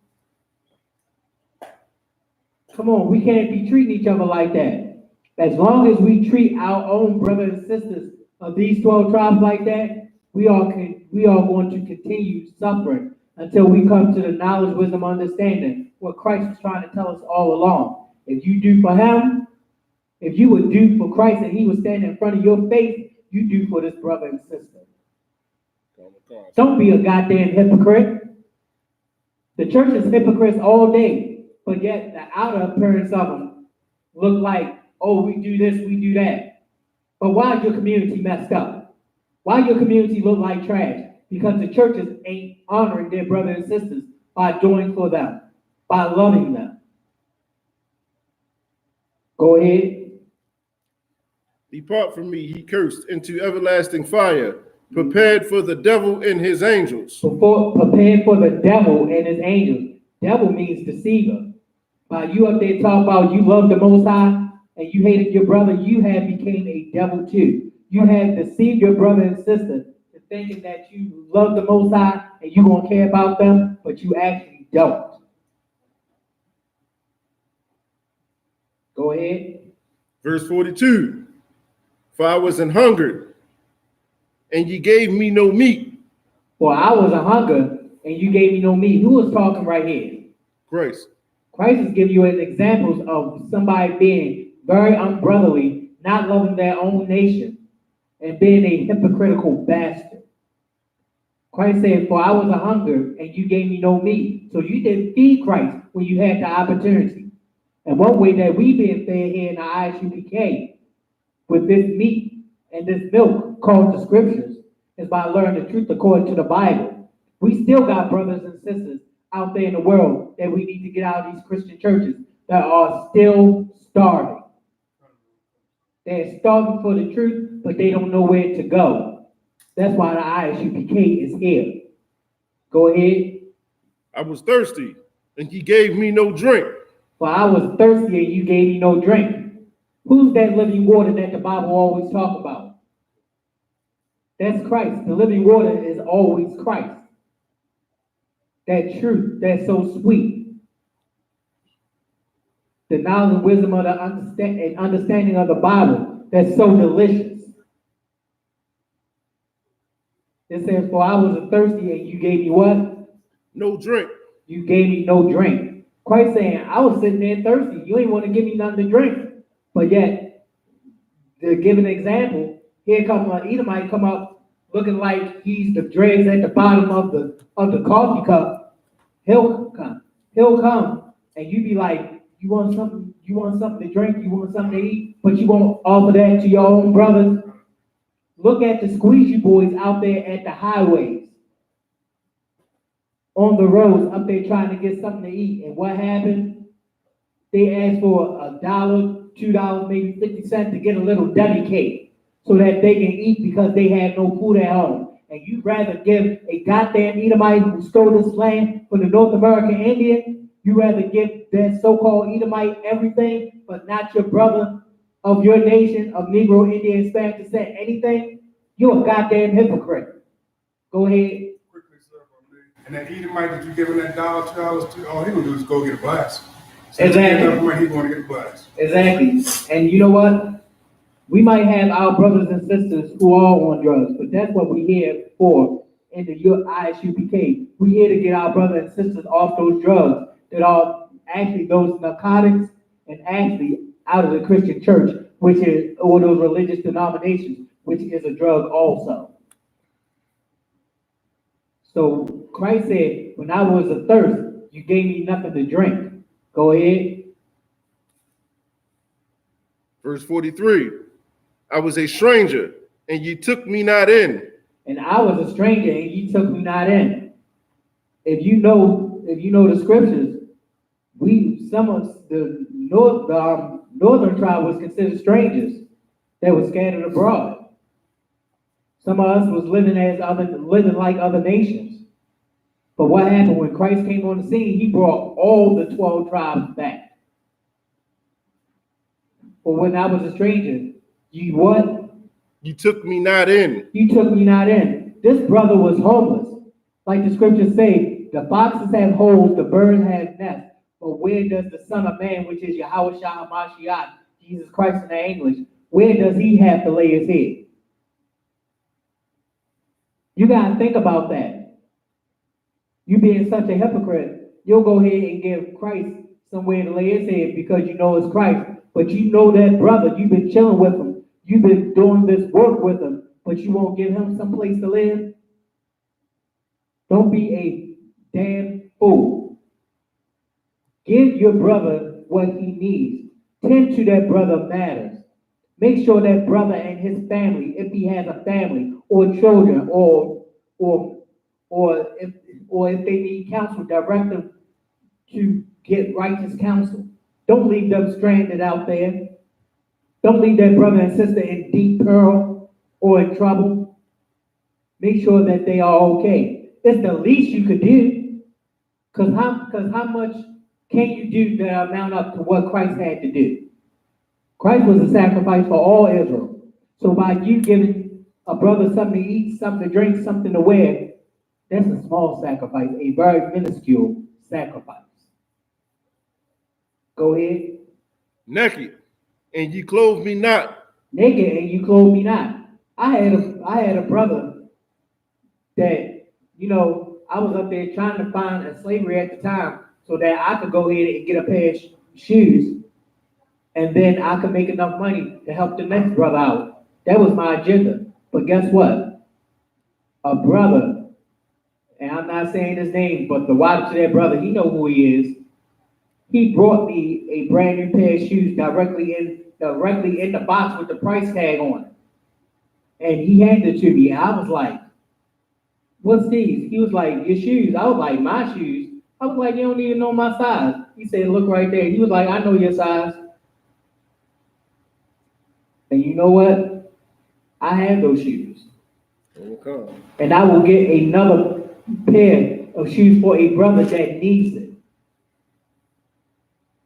Come on, we can't be treating each other like that. As long as we treat our own brothers and sisters of these 12 tribes like that, we all can we are going to continue suffering until we come to the knowledge, wisdom, understanding what Christ is trying to tell us all along. If you do for him, if you would do for Christ and he would stand in front of your face, you do for this brother and sister. Don't be a goddamn hypocrite. The church is hypocrites all day, but yet the outer appearance of them look like, oh, we do this, we do that. But why is your community messed up? Why your community look like trash? Because the churches ain't honoring their brothers and sisters by doing for them, by loving them. Go ahead. Depart from me, he cursed, into everlasting fire, prepared for the devil and his angels. Prepared for the devil and his angels. Devil means deceiver. While you up there talking about you love the Most High and you hated your brother, you have became a devil too. You have deceived your brother and sister to thinking that you love the Most High and you gonna care about them, but you actually don't. Go ahead. Verse 42. For I was an hungered, and ye gave me no meat. For I was a hunger, and you gave me no meat. Who is talking right here? Christ. Christ is giving you an examples of somebody being very unbrotherly, not loving their own nation, and being a hypocritical bastard. Christ said, for I was a hunger, and you gave me no meat. So you didn't feed Christ when you had the opportunity. And one way that we've been fed here in the Isupk with this meat and this milk called the scriptures is by learning the truth according to the Bible. We still got brothers and sisters out there in the world that we need to get out of these Christian churches that are still starving. They're starving for the truth, but they don't know where to go. That's why the Isupk is here. Go ahead. I was thirsty, and ye gave me no drink. For I was thirsty, and you gave me no drink. Who's that living water that the Bible always talks about? That's Christ. The living water is always Christ. That truth that's so sweet. The knowledge and wisdom of the understanding of the Bible that's so delicious. It says, for I was thirsty and you gave me what? No drink. You gave me no drink. Christ saying, I was sitting there thirsty. You ain't want to give me nothing to drink. But yet, to give an example, here comes an Edomite come up looking like he's the dregs at the bottom of the coffee cup. He'll come, and you be like, you want something to drink, you want something to eat, but you won't offer that to your own brothers. Look at the squeegee boys out there at the highways, on the roads, up there trying to get something to eat. And what happened? They asked for $1, $2, maybe 50 cents to get a little deli cake so that they can eat because they had no food at home. And you'd rather give a goddamn Edomite who stole this land from the North American Indian, you rather give that so-called Edomite everything, but not your brother of your nation, of Negro, Indian, Hispanic descent, anything? You're a goddamn hypocrite. Go ahead. And that Edomite that you giving that $1, $2 to, all he gonna do is go get a blast. So Exactly. He gonna get a blast. Exactly. And you know what? We might have our brothers and sisters who are on drugs, but that's what we're here for in the Isupk. We're here to get our brothers and sisters off those drugs that are actually those narcotics and actually out of the Christian church, which is, or those religious denominations, which is a drug also. So Christ said, when I was athirst, you gave me nothing to drink. Go ahead. Verse 43. I was a stranger, and ye took me not in. And I was a stranger, and ye took me not in. If you know the scriptures, some of the northern tribe was considered strangers that were scattered abroad. Some of us was living like other nations. But what happened when Christ came on the scene? He brought all the 12 tribes back. But when I was a stranger, you what? You took me not in. You took me not in. This brother was homeless. Like the scriptures say, the foxes have holes, the birds have nests. But where does the Son of Man, which is Yahweh Shah HaMashiach, Jesus Christ in the English, where does he have to lay his head? You gotta think about that. You being such a hypocrite, you'll go ahead and give Christ somewhere to lay his head because you know it's Christ. But you know that brother, you've been chilling with him, you've been doing this work with him, but you won't give him some place to live. Don't be a damn fool. Give your brother what he needs. Tend to that brother matters. Make sure that brother and his family, if he has a family or children, or if they need counsel, direct them to get righteous counsel. Don't leave them stranded out there. Don't leave that brother and sister in deep peril or in trouble. Make sure that they are okay. It's the least you could do. Because how much can you do that amount up to what Christ had to do? Christ was a sacrifice for all Israel. So by you giving a brother something to eat, something to drink, something to wear, that's a small sacrifice, a very minuscule sacrifice. Go ahead. Naked, and ye clothe me not. Naked and you clothe me not. I had a brother that, I was up there trying to find a slavery at the time so that I could go ahead and get a pair of shoes, and then I could make enough money to help the next brother out. That was my agenda. But guess what? A brother, and I'm not saying his name, but the wife to that brother, he know who he is. He brought me a brand new pair of shoes directly in the box with the price tag on it. And he handed it to me, and I was like, "What's these?" He was like, "Your shoes." I was like, "My shoes?" I was like, "You don't even know my size." He said, "Look right there." He was like, "I know your size." And you know what? I have those shoes. Okay. And I will get another pair of shoes for a brother that needs it.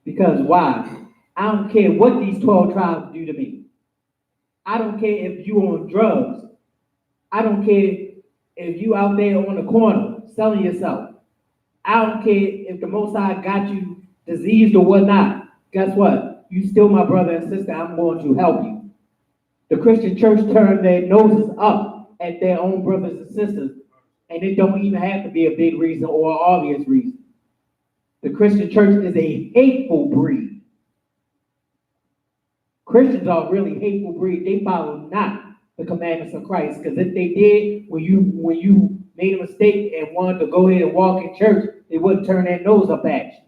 Because why? I don't care what these 12 tribes do to me. I don't care if you on drugs. I don't care if you out there on the corner selling yourself. I don't care if the Most High got you diseased or whatnot. Guess what? You still my brother and sister. I'm going to help you. The Christian church turned their noses up at their own brothers and sisters, and it don't even have to be a big reason or an obvious reason. The Christian church is a hateful breed. Christians are really hateful breed. They follow not the commandments of Christ, because if they did, when you made a mistake and wanted to go ahead and walk in church, they wouldn't turn their nose up at you.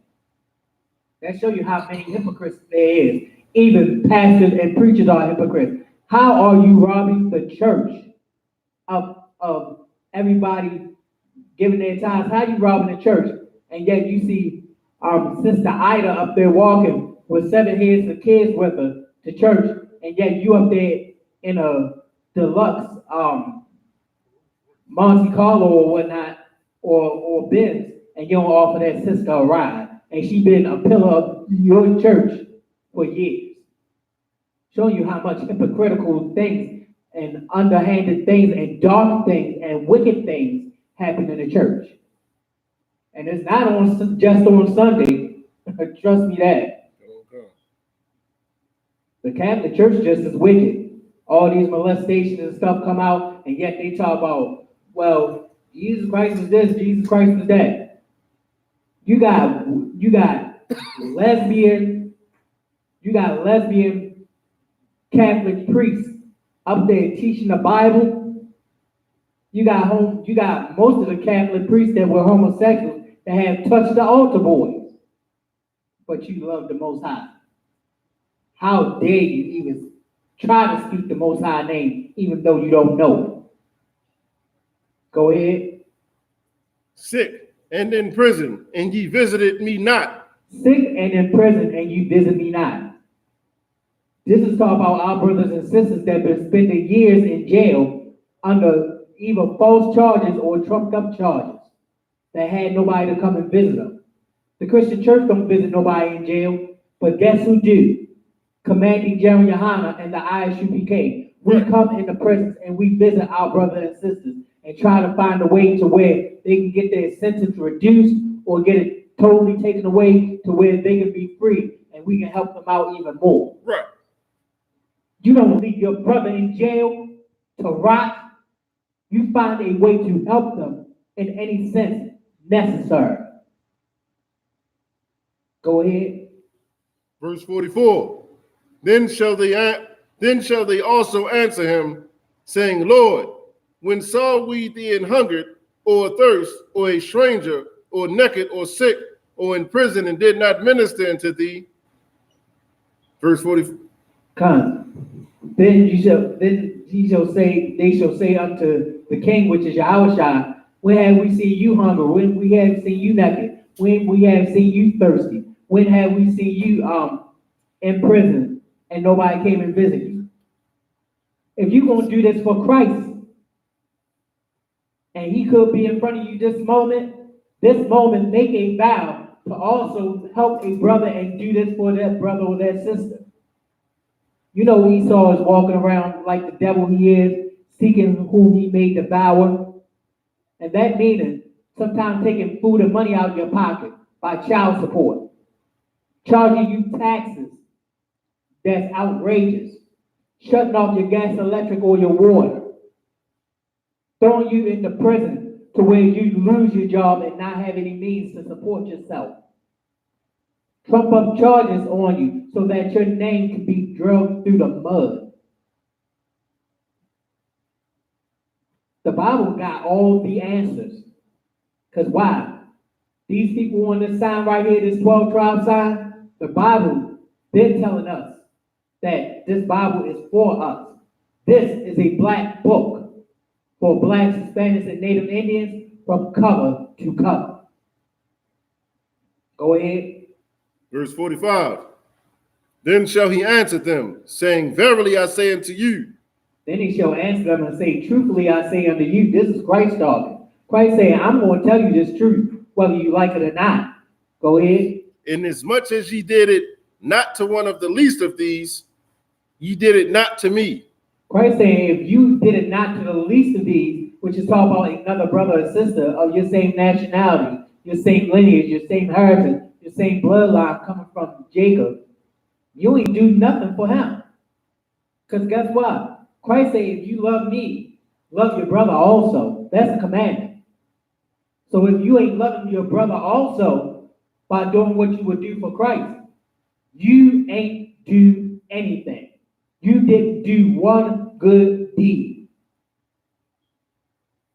That shows you how many hypocrites there is. Even pastors and preachers are hypocrites. How are you robbing the church of everybody giving their tithes? How are you robbing the church? And yet you see Sister Ida up there walking with 7 heads of kids with her to church, and yet you up there in a deluxe Monte Carlo or whatnot, or Benz, and you don't offer that sister a ride. And she been a pillar of your church for years. Showing you how much hypocritical things and underhanded things and dark things and wicked things happen in the church. And it's not just on Sunday. Trust me that. Okay. The Catholic Church just as wicked. All these molestations and stuff come out, and yet they talk about, well, Jesus Christ was this, Jesus Christ was that. You got lesbian Catholic priests up there teaching the Bible. You got most of the Catholic priests that were homosexuals that have touched the altar boys. But you love the Most High. How dare you even try to speak the Most High name, even though you don't know it? Go ahead. Sick and in prison, and ye visited me not. Sick and in prison, and you visit me not. This is talking about our brothers and sisters that have been spending years in jail under either false charges or trumped up charges that had nobody to come and visit them. The Christian church don't visit nobody in jail, but guess who do? Commanding General Yohana and the Isupk. We come in the prisons and we visit our brothers and sisters and try to find a way to where they can get their sentence reduced or get it totally taken away to where they can be free and we can help them out even more. Right. You don't leave your brother in jail to rot. You find a way to help them in any sense necessary. Go ahead. Verse 44. Then shall they also answer him, saying, Lord, when saw we thee an hungered, or athirst, or a stranger, or naked, or sick, or in prison, and did not minister unto thee? Verse 44. Come. Then he shall say, they shall say unto the king, which is Yahushua, when have we seen you hunger? When we have seen you naked? When we have seen you thirsty? When have we seen you in prison and nobody came and visited you? If you're gonna do this for Christ, and he could be in front of you this moment, make a vow to also help a brother and do this for that brother or that sister. You know, Esau is walking around like the devil he is, seeking whom he may devour. And that meaning sometimes taking food and money out of your pocket by child support, charging you taxes that's outrageous, shutting off your gas, electric, or your water, throwing you into prison to where you lose your job and not have any means to support yourself. Trump up charges on you so that your name can be drugged through the mud. The Bible got all the answers. Because why? These people on this sign right here, this 12 tribe sign, the Bible, they're telling us that this Bible is for us. This is a black book for blacks, Hispanics, and Native Indians from cover to cover. Go ahead. Verse 45. Then shall he answer them, saying, Verily I say unto you. Then he shall answer them and say, Truthfully I say unto you, this is Christ talking. Christ saying, I'm going to tell you this truth, whether you like it or not. Go ahead. Inasmuch as ye did it not to one of the least of these, ye did it not to me. Christ saying, if you did it not to the least of these, which is talking about another brother or sister of your same nationality, your same lineage, your same heritage, your same bloodline coming from Jacob, you ain't do nothing for him. Because guess what? Christ said, if you love me, love your brother also. That's a commandment. So if you ain't loving your brother also by doing what you would do for Christ, you ain't do anything. You didn't do one good deed.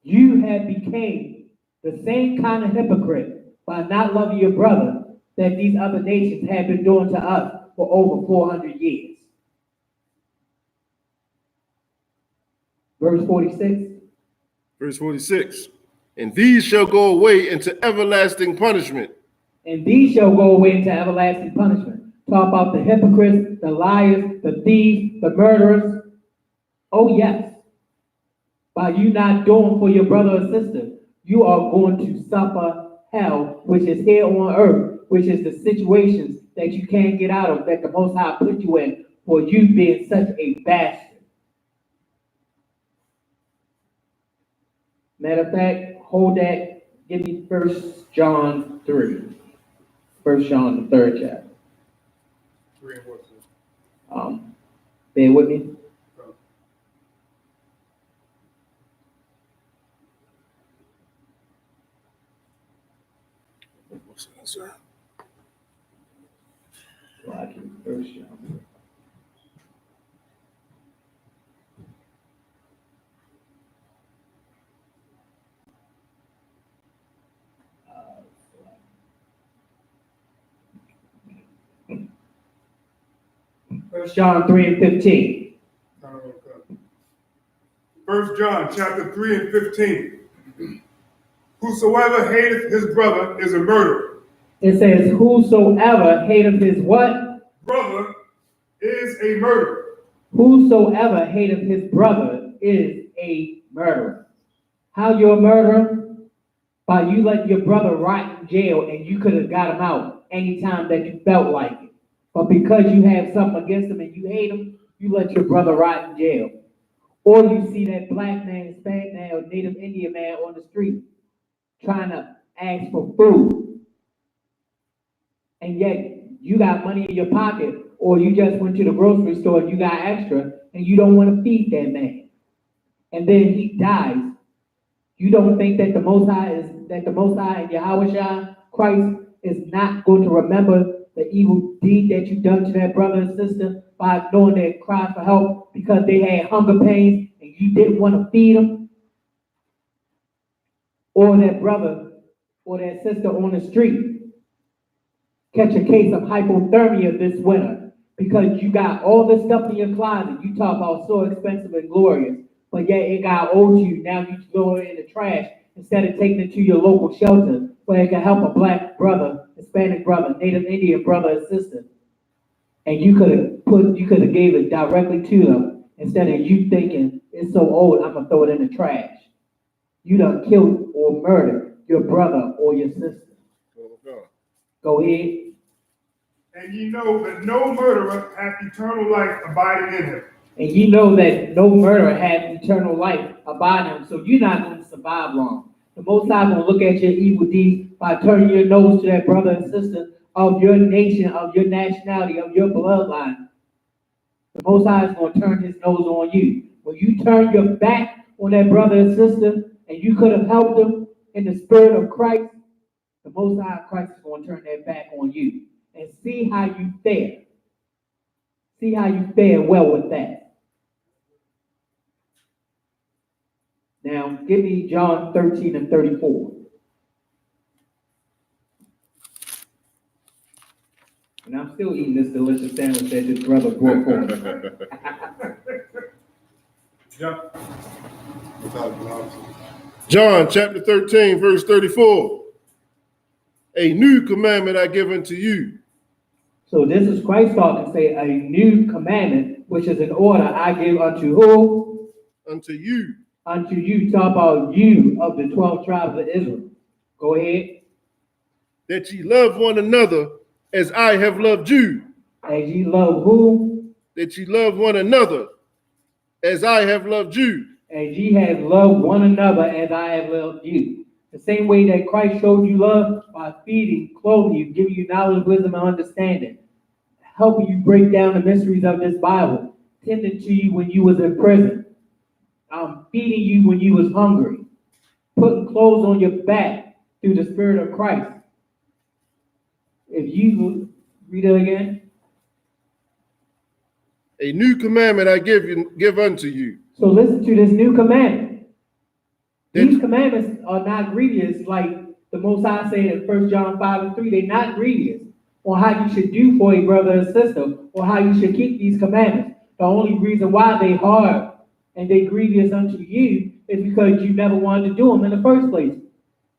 You have became the same kind of hypocrite by not loving your brother that these other nations have been doing to us for over 400 years. Verse 46. Verse 46. And these shall go away into everlasting punishment. And these shall go away into everlasting punishment. Talk about the hypocrites, the liars, the thieves, the murderers. Oh yes. By you not doing for your brother or sister, you are going to suffer hell, which is here on earth, which is the situations that you can't get out of, that the Most High put you in for you being such a bastard. Matter of fact, hold that. Give me 1 John 3. 1 John, the 3rd chapter. 3 and what? Bear with me. What's that, sir? So I can 1 John. First John 3 and 15. 1 John chapter 3 and 15. Whosoever hateth his brother is a murderer. It says, whosoever hateth his what? Brother is a murderer. Whosoever hateth his brother is a murderer. How you a murderer? By you letting your brother rot in jail and you could have got him out anytime that you felt like it. But because you have something against him and you hate him, you let your brother rot in jail. Or you see that black man, Hispanic man, or Native Indian man on the street trying to ask for food. And yet you got money in your pocket, or you just went to the grocery store and you got extra and you don't want to feed that man. And then he dies You don't think that the Most High and Yahweh Christ is not going to remember the evil deed that you done to that brother and sister by ignoring their cry for help because they had hunger pains and you didn't want to feed them? Or that brother or that sister on the street catch a case of hypothermia this winter because you got all this stuff in your closet. You talk about so expensive and glorious, but yet it got owed to you. Now you throw it in the trash instead of taking it to your local shelter where it can help a black brother, Hispanic brother, Native Indian brother and sister. And you could have gave it directly to them instead of you thinking it's so old, I'm gonna throw it in the trash. You done killed or murdered your brother or your sister. Go ahead. And ye know that no murderer hath eternal life abiding in him. And you know that no murderer hath eternal life abiding in him, so you're not going to survive long. The Most High going to look at your evil deeds by turning your nose to that brother and sister of your nation, of your nationality, of your bloodline. The Most High is going to turn his nose on you. When you turn your back on that brother and sister, and you could have helped them in the spirit of Christ, the Most High Christ is going to turn that back on you. And see how you fare. See how you fare well with that. Now, give me John 13 and 34. And I'm still eating this delicious sandwich that this brother brought for me. John chapter 13, verse 34. A new commandment I give unto you. So this is Christ talking, say a new commandment, which is an order I give unto who? Unto you. Unto you. Talk about you of the 12 tribes of Israel. Go ahead. That ye love one another as I have loved you. As ye love who? That ye love one another as I have loved you. As ye have loved one another as I have loved you. The same way that Christ showed you love by feeding, clothing you, giving you knowledge, wisdom, and understanding, helping you break down the mysteries of this Bible, tending to you when you was in prison, feeding you when you was hungry, putting clothes on your back through the Spirit of Christ. If you read it again. A new commandment I give unto you. So listen to this new commandment. These commandments are not grievous, like the Most High said in 1 John 5 and 3. They're not grievous on how you should do for a brother and sister, or how you should keep these commandments. The only reason why they hard and they grievous unto you is because you never wanted to do them in the first place.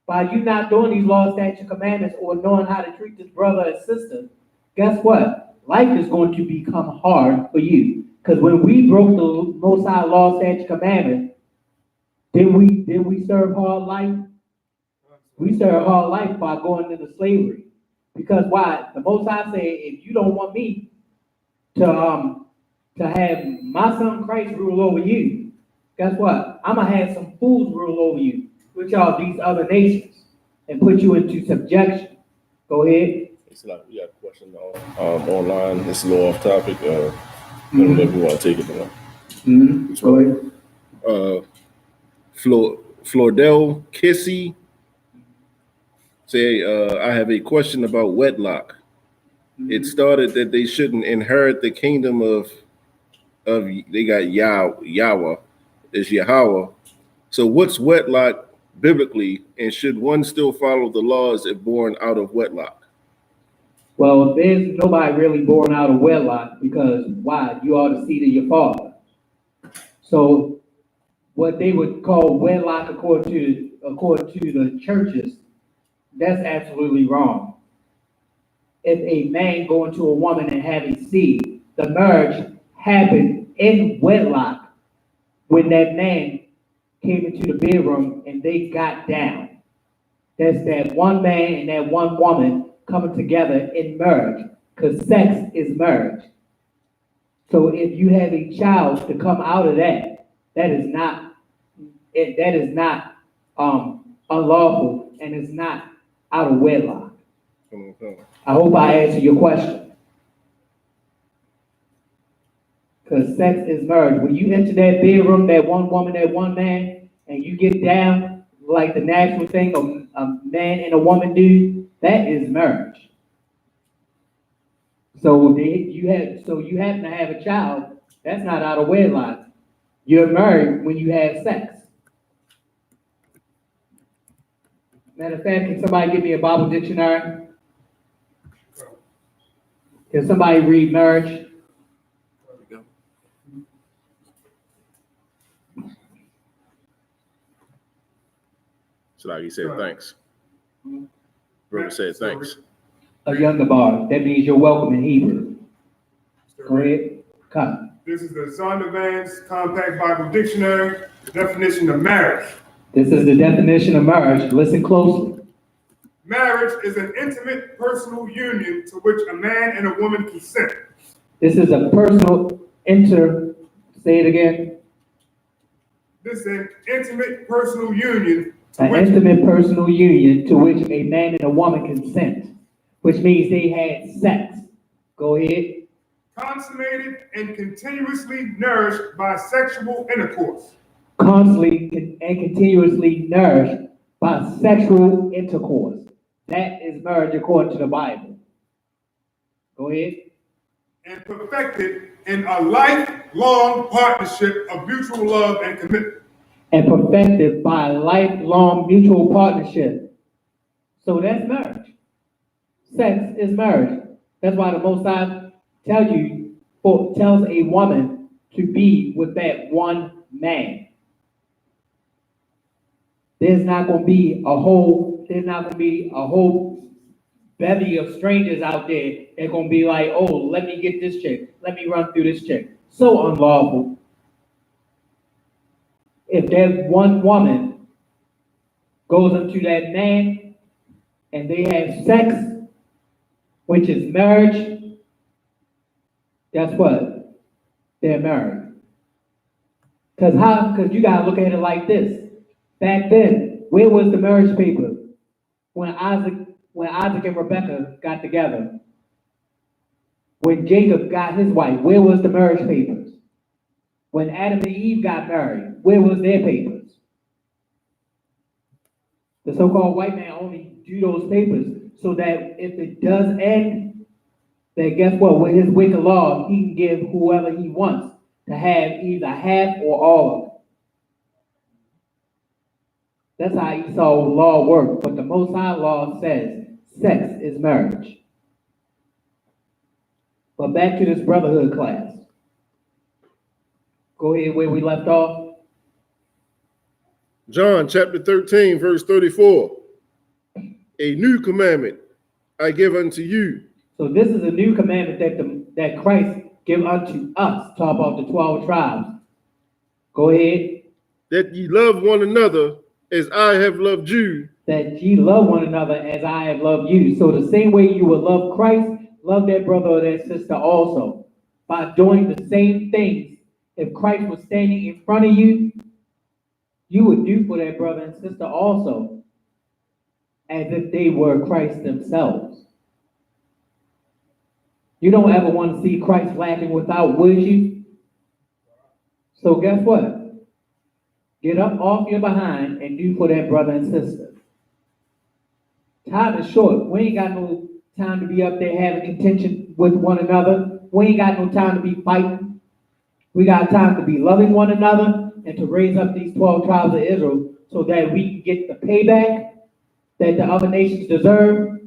By you not doing these laws, statutes, commandments, or knowing how to treat this brother and sister, guess what? Life is going to become hard for you. Because when we broke the Most High law, statutes, commandments, did we serve hard life? We serve hard life by going into slavery. Because why? The Most High said, if you don't want me to have my son Christ rule over you, guess what? I'm gonna have some fools rule over you, which are these other nations, and put you into subjection. Go ahead. It's like we got a question online. It's a little off topic. I don't know if we want to take it or not. Go ahead. Flordell Kissy say, I have a question about wedlock. It started that they shouldn't inherit the kingdom of they got Yahweh is Yahweh. So what's wedlock biblically, and should one still follow the laws if born out of wedlock? Well, there's nobody really born out of wedlock, because why? You are the seed of your father. So what they would call wedlock according to the churches, that's absolutely wrong. If a man going to a woman and having seed, the marriage happened in wedlock when that man came into the bedroom and they got down. That's that one man and that one woman coming together in marriage, because sex is marriage. So if you have a child to come out of that, that is not unlawful, and it's not out of wedlock. I hope I answered your question. Because sex is marriage. When you enter that bedroom, that one woman, that one man, and you get down, like the natural thing a man and a woman do, that is marriage. So you happen to have a child, that's not out of wedlock. You're married when you have sex. Matter of fact, can somebody give me a Bible dictionary? Can somebody read marriage? So like he said, thanks. Brother said thanks. A younger bar. That means you're welcome in Hebrew. Go ahead. Come. This is the Zondervan's Compact Bible Dictionary, definition of marriage. This is the definition of marriage. Listen closely. Marriage is an intimate personal union to which a man and a woman consent. This is a personal say it again. This is an intimate personal union Intimate personal union to which a man and a woman consent, which means they had sex. Go ahead. consummated and continuously nourished by sexual intercourse. Constantly and continuously nourished by sexual intercourse. That is marriage according to the Bible. Go ahead. And perfected in a lifelong partnership of mutual love and commitment. And perfected by a lifelong mutual partnership. So that's marriage. Sex is marriage. That's why the Most High tells a woman to be with that one man. There's not going to be a whole bevy of strangers out there that going to be like, oh, let me get this chick. Let me run through this chick. So unlawful. If that one woman goes up to that man and they have sex, which is marriage, guess what? They're married. Because you got to look at it like this. Back then, where was the marriage paper? When Isaac and Rebekah got together. When Jacob got his wife, where was the marriage papers? When Adam and Eve got married, where was their papers? The so-called white man only do those papers so that if it does end, then guess what? With his wicked law, he can give whoever he wants to have either half or all of it. That's how Esau's law works. But the Most High law says sex is marriage. But back to this brotherhood class. Go ahead where we left off. John chapter 13, verse 34. A new commandment I give unto you. So this is a new commandment that Christ give unto us. Talk about the 12 tribes. Go ahead. That ye love one another as I have loved you. That ye love one another as I have loved you. So the same way you would love Christ, love that brother or that sister also. By doing the same things. If Christ was standing in front of you, you would do for that brother and sister also. As if they were Christ themselves. You don't ever want to see Christ laughing without, would you? So guess what? Get up off your behind and do for that brother and sister. Time is short. We ain't got no time to be up there having contention with one another. We ain't got no time to be fighting. We got time to be loving one another and to raise up these 12 tribes of Israel so that we can get the payback that the other nations deserve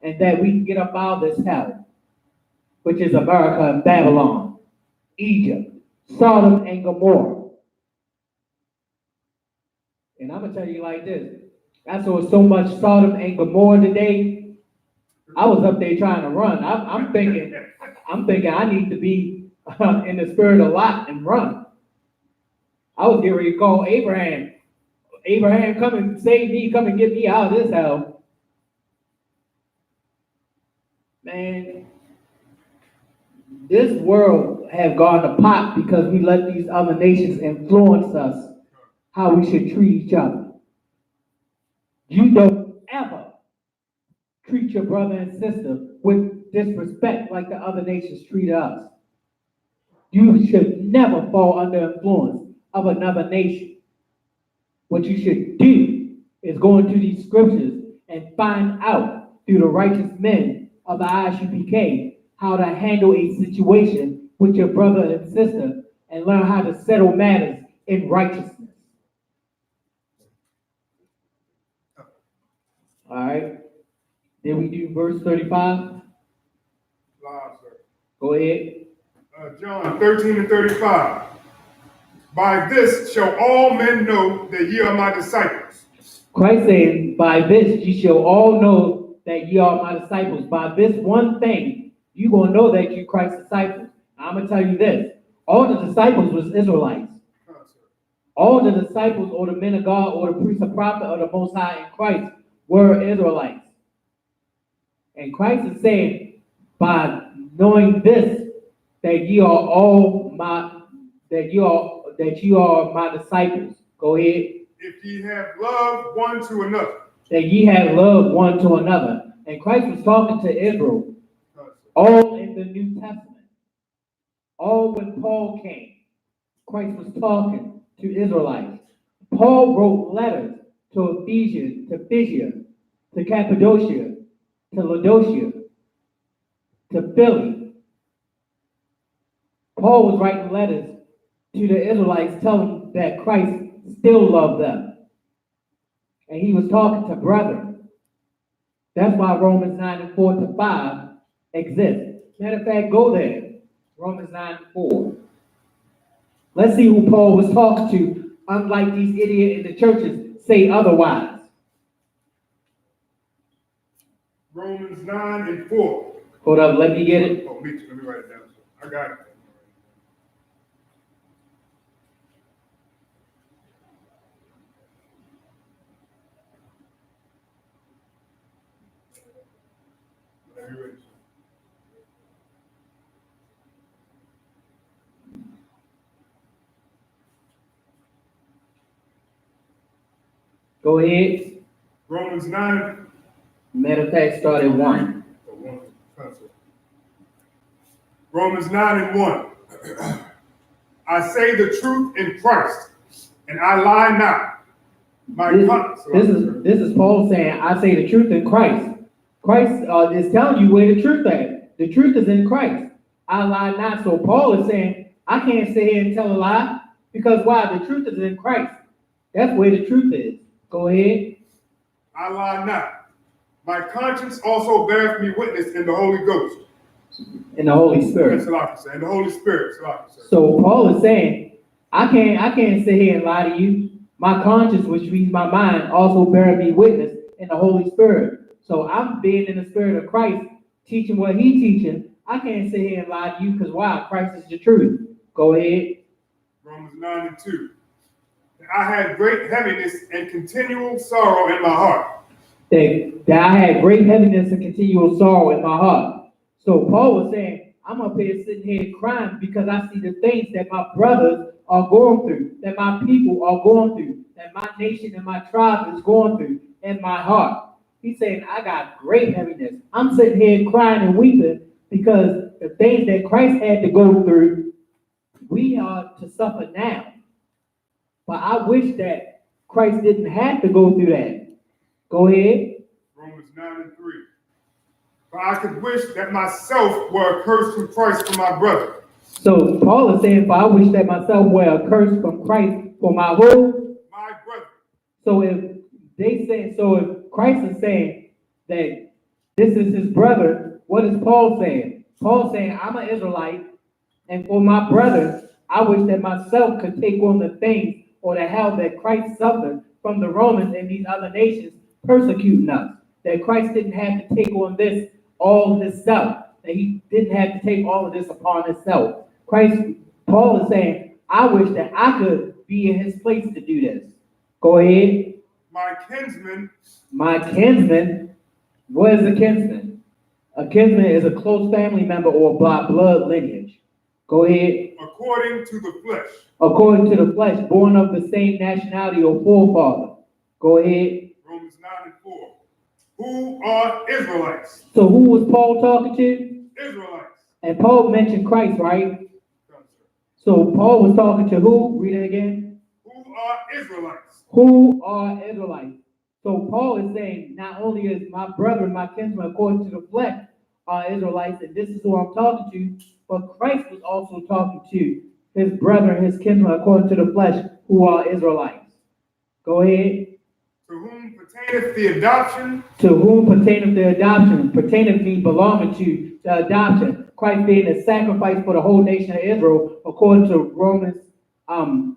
and that we can get up out of this hell, which is America and Babylon, Egypt, Sodom and Gomorrah. And I'm going to tell you like this. I saw so much Sodom and Gomorrah today, I was up there trying to run. I'm thinking I need to be in the spirit of Lot and run. I was getting ready to call Abraham. Abraham, come and save me. Come and get me out of this hell. Man, this world have gone to pot because we let these other nations influence us how we should treat each other. You don't ever treat your brother and sister with disrespect like the other nations treat us. You should never fall under influence of another nation. What you should do is going to these scriptures and find out through the righteous men of the Isupk how to handle a situation with your brother and sister and learn how to settle matters in righteousness. All right. Then we do verse 35. Live, sir. Go ahead. John 13 and 35. By this shall all men know that ye are my disciples. Christ said, by this ye shall all know that ye are my disciples. By this one thing, you're going to know that you're Christ's disciples. I'm going to tell you this. All the disciples was Israelites. All the disciples or the men of God or the priest or prophet or the Most High in Christ were Israelites. And Christ is saying, by knowing this, that you are my disciples. Go ahead. If ye have love one to another. That ye have love one to another. And Christ was talking to Israel, all in the New Testament. All when Paul came, Christ was talking to Israelites. Paul wrote letters to Ephesians, to Phrygia, to Cappadocia, to Laodicea, to Philly. Paul was writing letters to the Israelites telling them that Christ still loved them. And he was talking to brethren. That's why Romans 9 and 4 to 5 exists. Matter of fact, go there. Romans 9 and 4. Let's see who Paul was talking to, unlike these idiots in the churches say otherwise. Romans 9 and 4. Hold up, let me get it. Oh, me too. Let me write it down. I got it. Let me read it. Go ahead. Romans 9. Matter of fact, start at 1. Romans 9 and 1. I say the truth in Christ, and I lie not. This is Paul saying, I say the truth in Christ. Christ is telling you where the truth is. The truth is in Christ. I lie not. So Paul is saying, I can't sit here and tell a lie, because why? The truth is in Christ. That's where the truth is. Go ahead. I lie not. My conscience also beareth me witness in the Holy Ghost. In the Holy Spirit. In the Holy Spirit. So Paul is saying, I can't sit here and lie to you. My conscience, which means my mind, also beareth me witness in the Holy Spirit. So I'm being in the Spirit of Christ, teaching what He's teaching. I can't sit here and lie to you, because why? Christ is the truth. Go ahead. Romans 9 and 2. I had great heaviness and continual sorrow in my heart. That I had great heaviness and continual sorrow in my heart. So Paul was saying, I'm up here sitting here crying because I see the things that my brothers are going through, that my people are going through, that my nation and my tribe is going through in my heart. He's saying, I got great heaviness. I'm sitting here crying and weeping because the things that Christ had to go through, we are to suffer now. But I wish that Christ didn't have to go through that. Go ahead. Romans 9 and 3. For I could wish that myself were accursed from Christ for my brother. So Paul is saying, for I wish that myself were accursed from Christ for my who? My brother. So if Christ is saying that this is his brother, what is Paul saying? Paul saying, I'm an Israelite, and for my brother, I wish that myself could take on the things or the hell that Christ suffered from the Romans and these other nations persecuting us. That Christ didn't have to take on this all himself. That he didn't have to take all of this upon himself. Paul is saying, I wish that I could be in his place to do this. Go ahead. My kinsman. My kinsman? What is a kinsman? A kinsman is a close family member or by blood lineage. Go ahead. According to the flesh. According to the flesh, born of the same nationality or forefather. Go ahead. Romans 9 and 4. Who are Israelites? So who was Paul talking to? Israelites. And Paul mentioned Christ, right? So Paul was talking to who? Read it again. Who are Israelites? Who are Israelites? So Paul is saying, not only is my brother, my kinsman, according to the flesh, are Israelites, and this is who I'm talking to, but Christ was also talking to his brother and his kinsman, according to the flesh, who are Israelites. Go ahead. To whom pertaineth the adoption? To whom pertaineth the adoption? Pertaineth means belonging to the adoption. Christ being a sacrifice for the whole nation of Israel, according to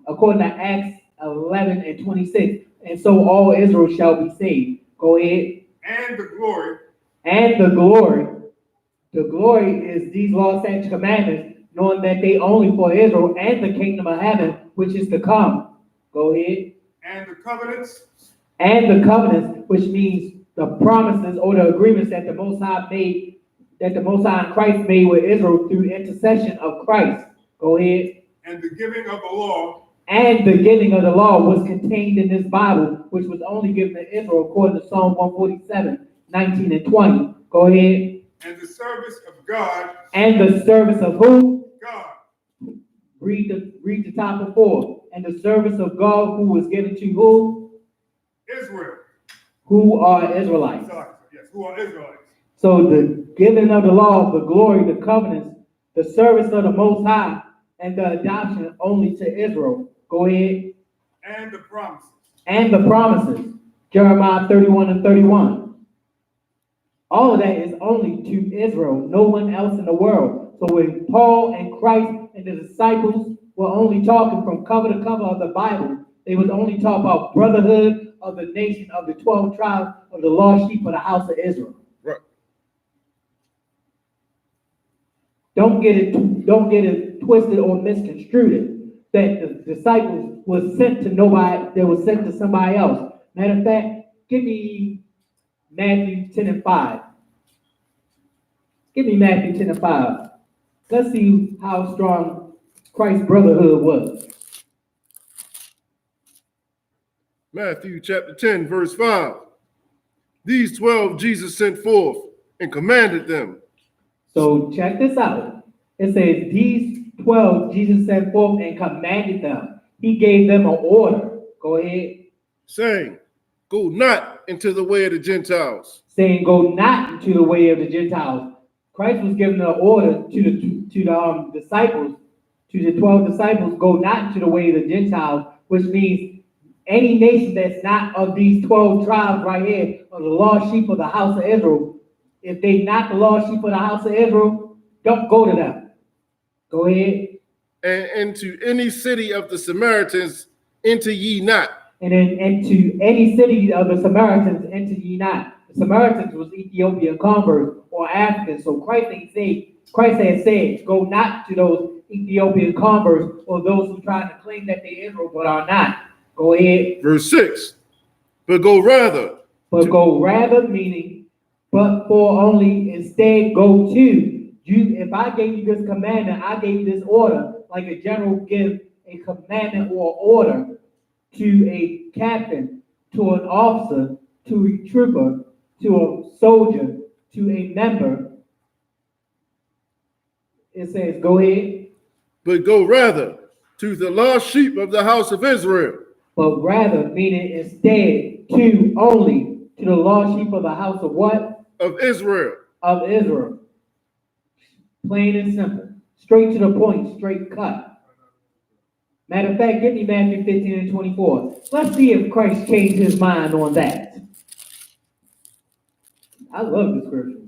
according to Acts 11 and 26. And so all Israel shall be saved. Go ahead. And the glory. And the glory. The glory is these laws, statutes, commandments, knowing that they only for Israel and the kingdom of heaven, which is to come. Go ahead. And the covenants. And the covenants, which means the promises or the agreements that the Most High made, that the Most High in Christ made with Israel through intercession of Christ. Go ahead. And the giving of the law. And the giving of the law was contained in this Bible, which was only given to Israel according to Psalm 147, 19 and 20. Go ahead. And the service of God. And the service of who? God. Read the top of 4. And the service of God who was given to who? Israel. Who are Israelites. Yes, who are Israelites. So the giving of the law, the glory, the covenants, the service of the Most High, and the adoption only to Israel. Go ahead. And the promises. And the promises. Jeremiah 31 and 31. All of that is only to Israel, no one else in the world. So when Paul and Christ and the disciples were only talking from cover to cover of the Bible, they was only talking about brotherhood of the nation of the 12 tribes of the lost sheep of the house of Israel. Right. Don't get it twisted or misconstrued that the disciples was sent to nobody, they were sent to somebody else. Matter of fact, give me Matthew 10 and 5. Give me Matthew 10 and 5. Let's see how strong Christ's brotherhood was. Matthew chapter 10, verse 5. These 12 Jesus sent forth and commanded them. So check this out. It says, these 12 Jesus sent forth and commanded them. He gave them an order. Go ahead. Saying, go not into the way of the Gentiles. Saying, go not into the way of the Gentiles. Christ was giving an order to the disciples, to the 12 disciples, go not into the way of the Gentiles, which means any nation that's not of these 12 tribes right here, of the lost sheep of the house of Israel, if they not the lost sheep of the house of Israel, don't go to them. Go ahead. And into any city of the Samaritans enter ye not. And then into any city of the Samaritans enter ye not. The Samaritans was Ethiopian converts or Africans. So Christ had said, go not to those Ethiopian converts or those who try to claim that they Israel but are not. Go ahead. Verse 6. But go rather. But go rather, meaning, but for only, instead go to. You. If I gave you this commandment, I gave you this order, like a general give a commandment or order to a captain, to an officer, to a trooper, to a soldier, to a member. It says, go ahead. But go rather to the lost sheep of the house of Israel. But rather, meaning instead, to only, to the lost sheep of the house of what? Of Israel. Of Israel. Plain and simple. Straight to the point, straight cut. Matter of fact, give me Matthew 15 and 24. Let's see if Christ changed his mind on that. I love the scriptures.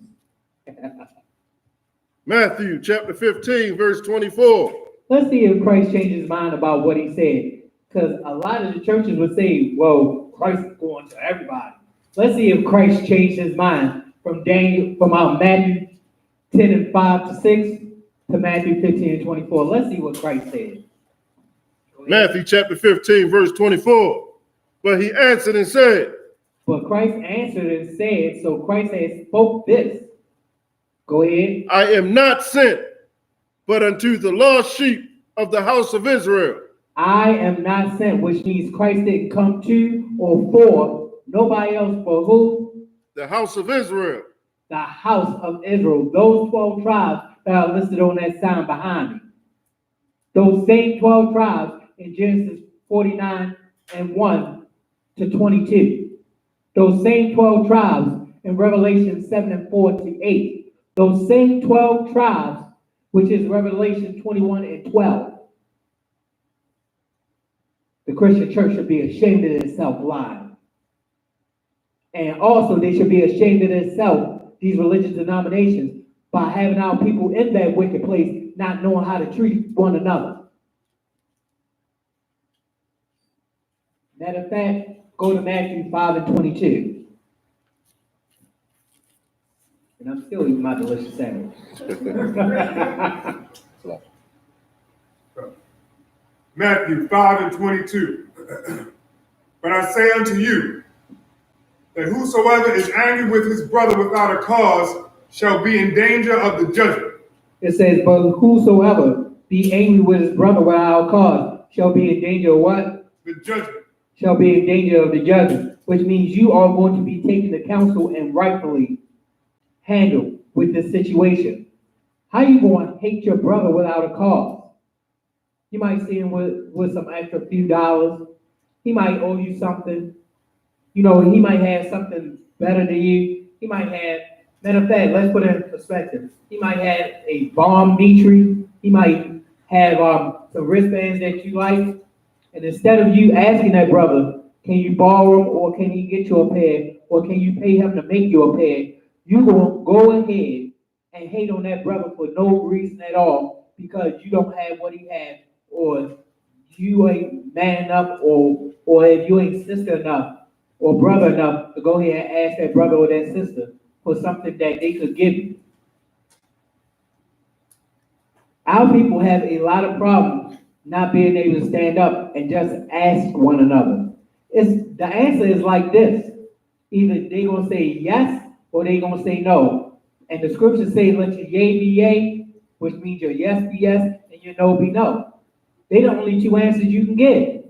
Matthew chapter 15, verse 24. Let's see if Christ changed his mind about what he said. Because a lot of the churches would say, well, Christ is going to everybody. Let's see if Christ changed his mind from Matthew 10 and 5 to 6 to Matthew 15 and 24. Let's see what Christ said. Matthew chapter 15, verse 24. But he answered and said. But Christ answered and said, so Christ had spoke this. Go ahead. I am not sent, but unto the lost sheep of the house of Israel. I am not sent, which means Christ didn't come to or for nobody else, for who? The house of Israel. The house of Israel. Those 12 tribes that are listed on that sign behind me. Those same 12 tribes in Genesis 49 and 1 to 22. Those same 12 tribes in Revelation 7 and 4 to 8. Those same 12 tribes, which is Revelation 21 and 12. The Christian church should be ashamed of itself lying. And also they should be ashamed of itself, these religious denominations, by having our people in that wicked place not knowing how to treat one another. Matter of fact, go to Matthew 5 and 22. And I'm still eating my delicious sandwich. Matthew 5 and 22. But I say unto you, that whosoever is angry with his brother without a cause shall be in danger of the judgment. It says, but whosoever be angry with his brother without a cause shall be in danger of what? The judgment. Shall be in danger of the judgment, which means you are going to be taken to counsel and rightfully handled with this situation. How you going to hate your brother without a cause? You might see him with some extra few dollars. He might owe you something. You know, he might have something better than you. He might have, matter of fact, let's put it in perspective. He might have a bomb Dietrich. He might have some wristbands that you like. And instead of you asking that brother, can you borrow them or can he get you a pair or can you pay him to make you a pair, you gonna go ahead and hate on that brother for no reason at all because you don't have what he has or you ain't man enough or if you ain't sister enough or brother enough to go ahead and ask that brother or that sister for something that they could give you. Our people have a lot of problems not being able to stand up and just ask one another. The answer is like this. Either they gonna say yes or they gonna say no. And the scriptures say, let your yea be yea, which means your yes be yes and your no be no. They're the only two answers you can get.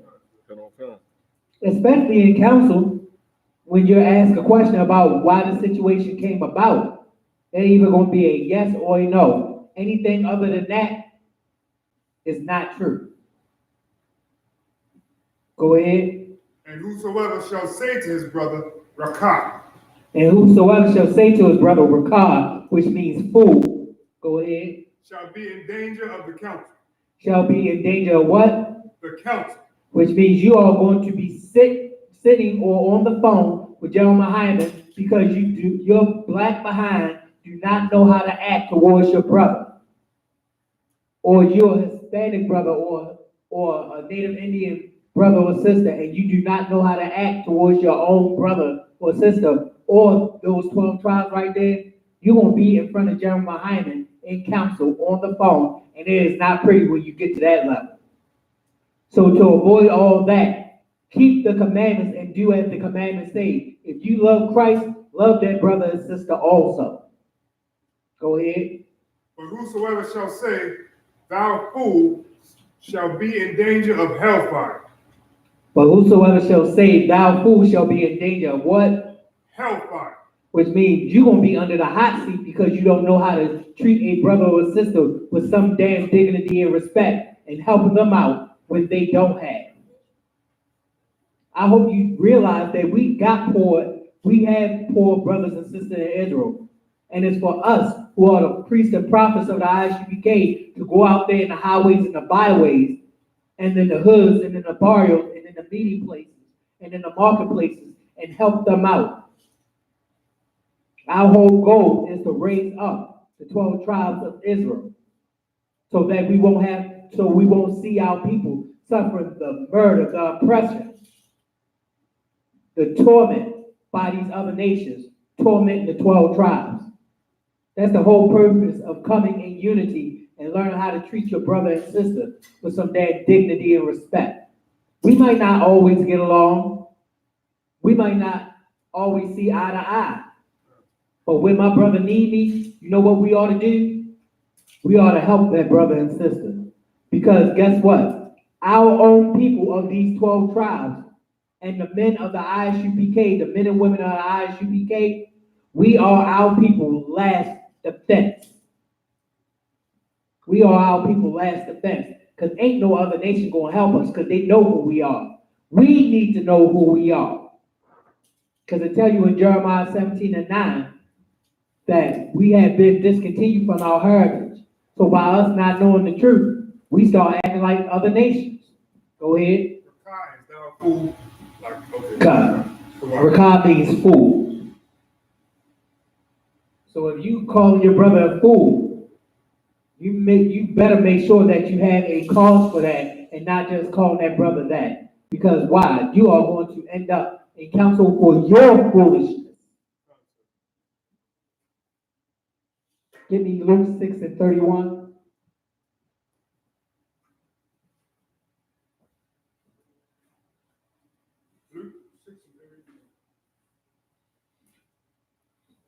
Especially in council, when you're asked a question about why the situation came about, they're either gonna be a yes or a no. Anything other than that is not true. Go ahead. And whosoever shall say to his brother, Rakah. And whosoever shall say to his brother, Rakah, which means fool. Go ahead. Shall be in danger of the council. Shall be in danger of what? The council. Which means you are going to be sitting or on the phone with General Hyman because your black behind do not know how to act towards your brother. Or you're a Hispanic brother or a Native Indian brother or sister, and you do not know how to act towards your own brother or sister, or those 12 tribes right there, you're going to be in front of Jeremiah Hyman in council on the phone, and it is not pretty when you get to that level. So to avoid all that, keep the commandments and do as the commandments say. If you love Christ, love that brother and sister also. Go ahead. But whosoever shall say, thou fool, shall be in danger of hellfire. But whosoever shall say, thou fool, shall be in danger of what? Hellfire. Which means you're going to be under the hot seat because you don't know how to treat a brother or sister with some damn dignity and respect and helping them out when they don't have. I hope you realize that we have poor brothers and sisters in Israel. And it's for us who are the priests and prophets of the Isupk to go out there in the highways and the byways and in the hoods and in the barrios and in the meeting places and in the marketplaces and help them out. Our whole goal is to raise up the 12 tribes of Israel so that we won't see our people suffering the murder, the oppression, the torment by these other nations, tormenting the 12 tribes. That's the whole purpose of coming in unity and learning how to treat your brother and sister with some damn dignity and respect. We might not always get along. We might not always see eye to eye. But when my brother needs me, you know what we ought to do? We ought to help that brother and sister. Because guess what? Our own people of these 12 tribes and the men of the Isupk, the men and women of the Isupk, we are our people's last defense. We are our people's last defense. Because ain't no other nation going to help us because they know who we are. We need to know who we are. Because it tells you in Jeremiah 17:9 that we have been discontinued from our heritage. So by us not knowing the truth, we start acting like other nations. Go ahead. Rakai, is that a fool? Like, okay. God. Rakah means fool. So if you call your brother a fool, you better make sure that you have a cause for that and not just calling that brother that. Because why? You are going to end up in counsel for your foolishness. Give me Luke 6:31. Luke 6:31.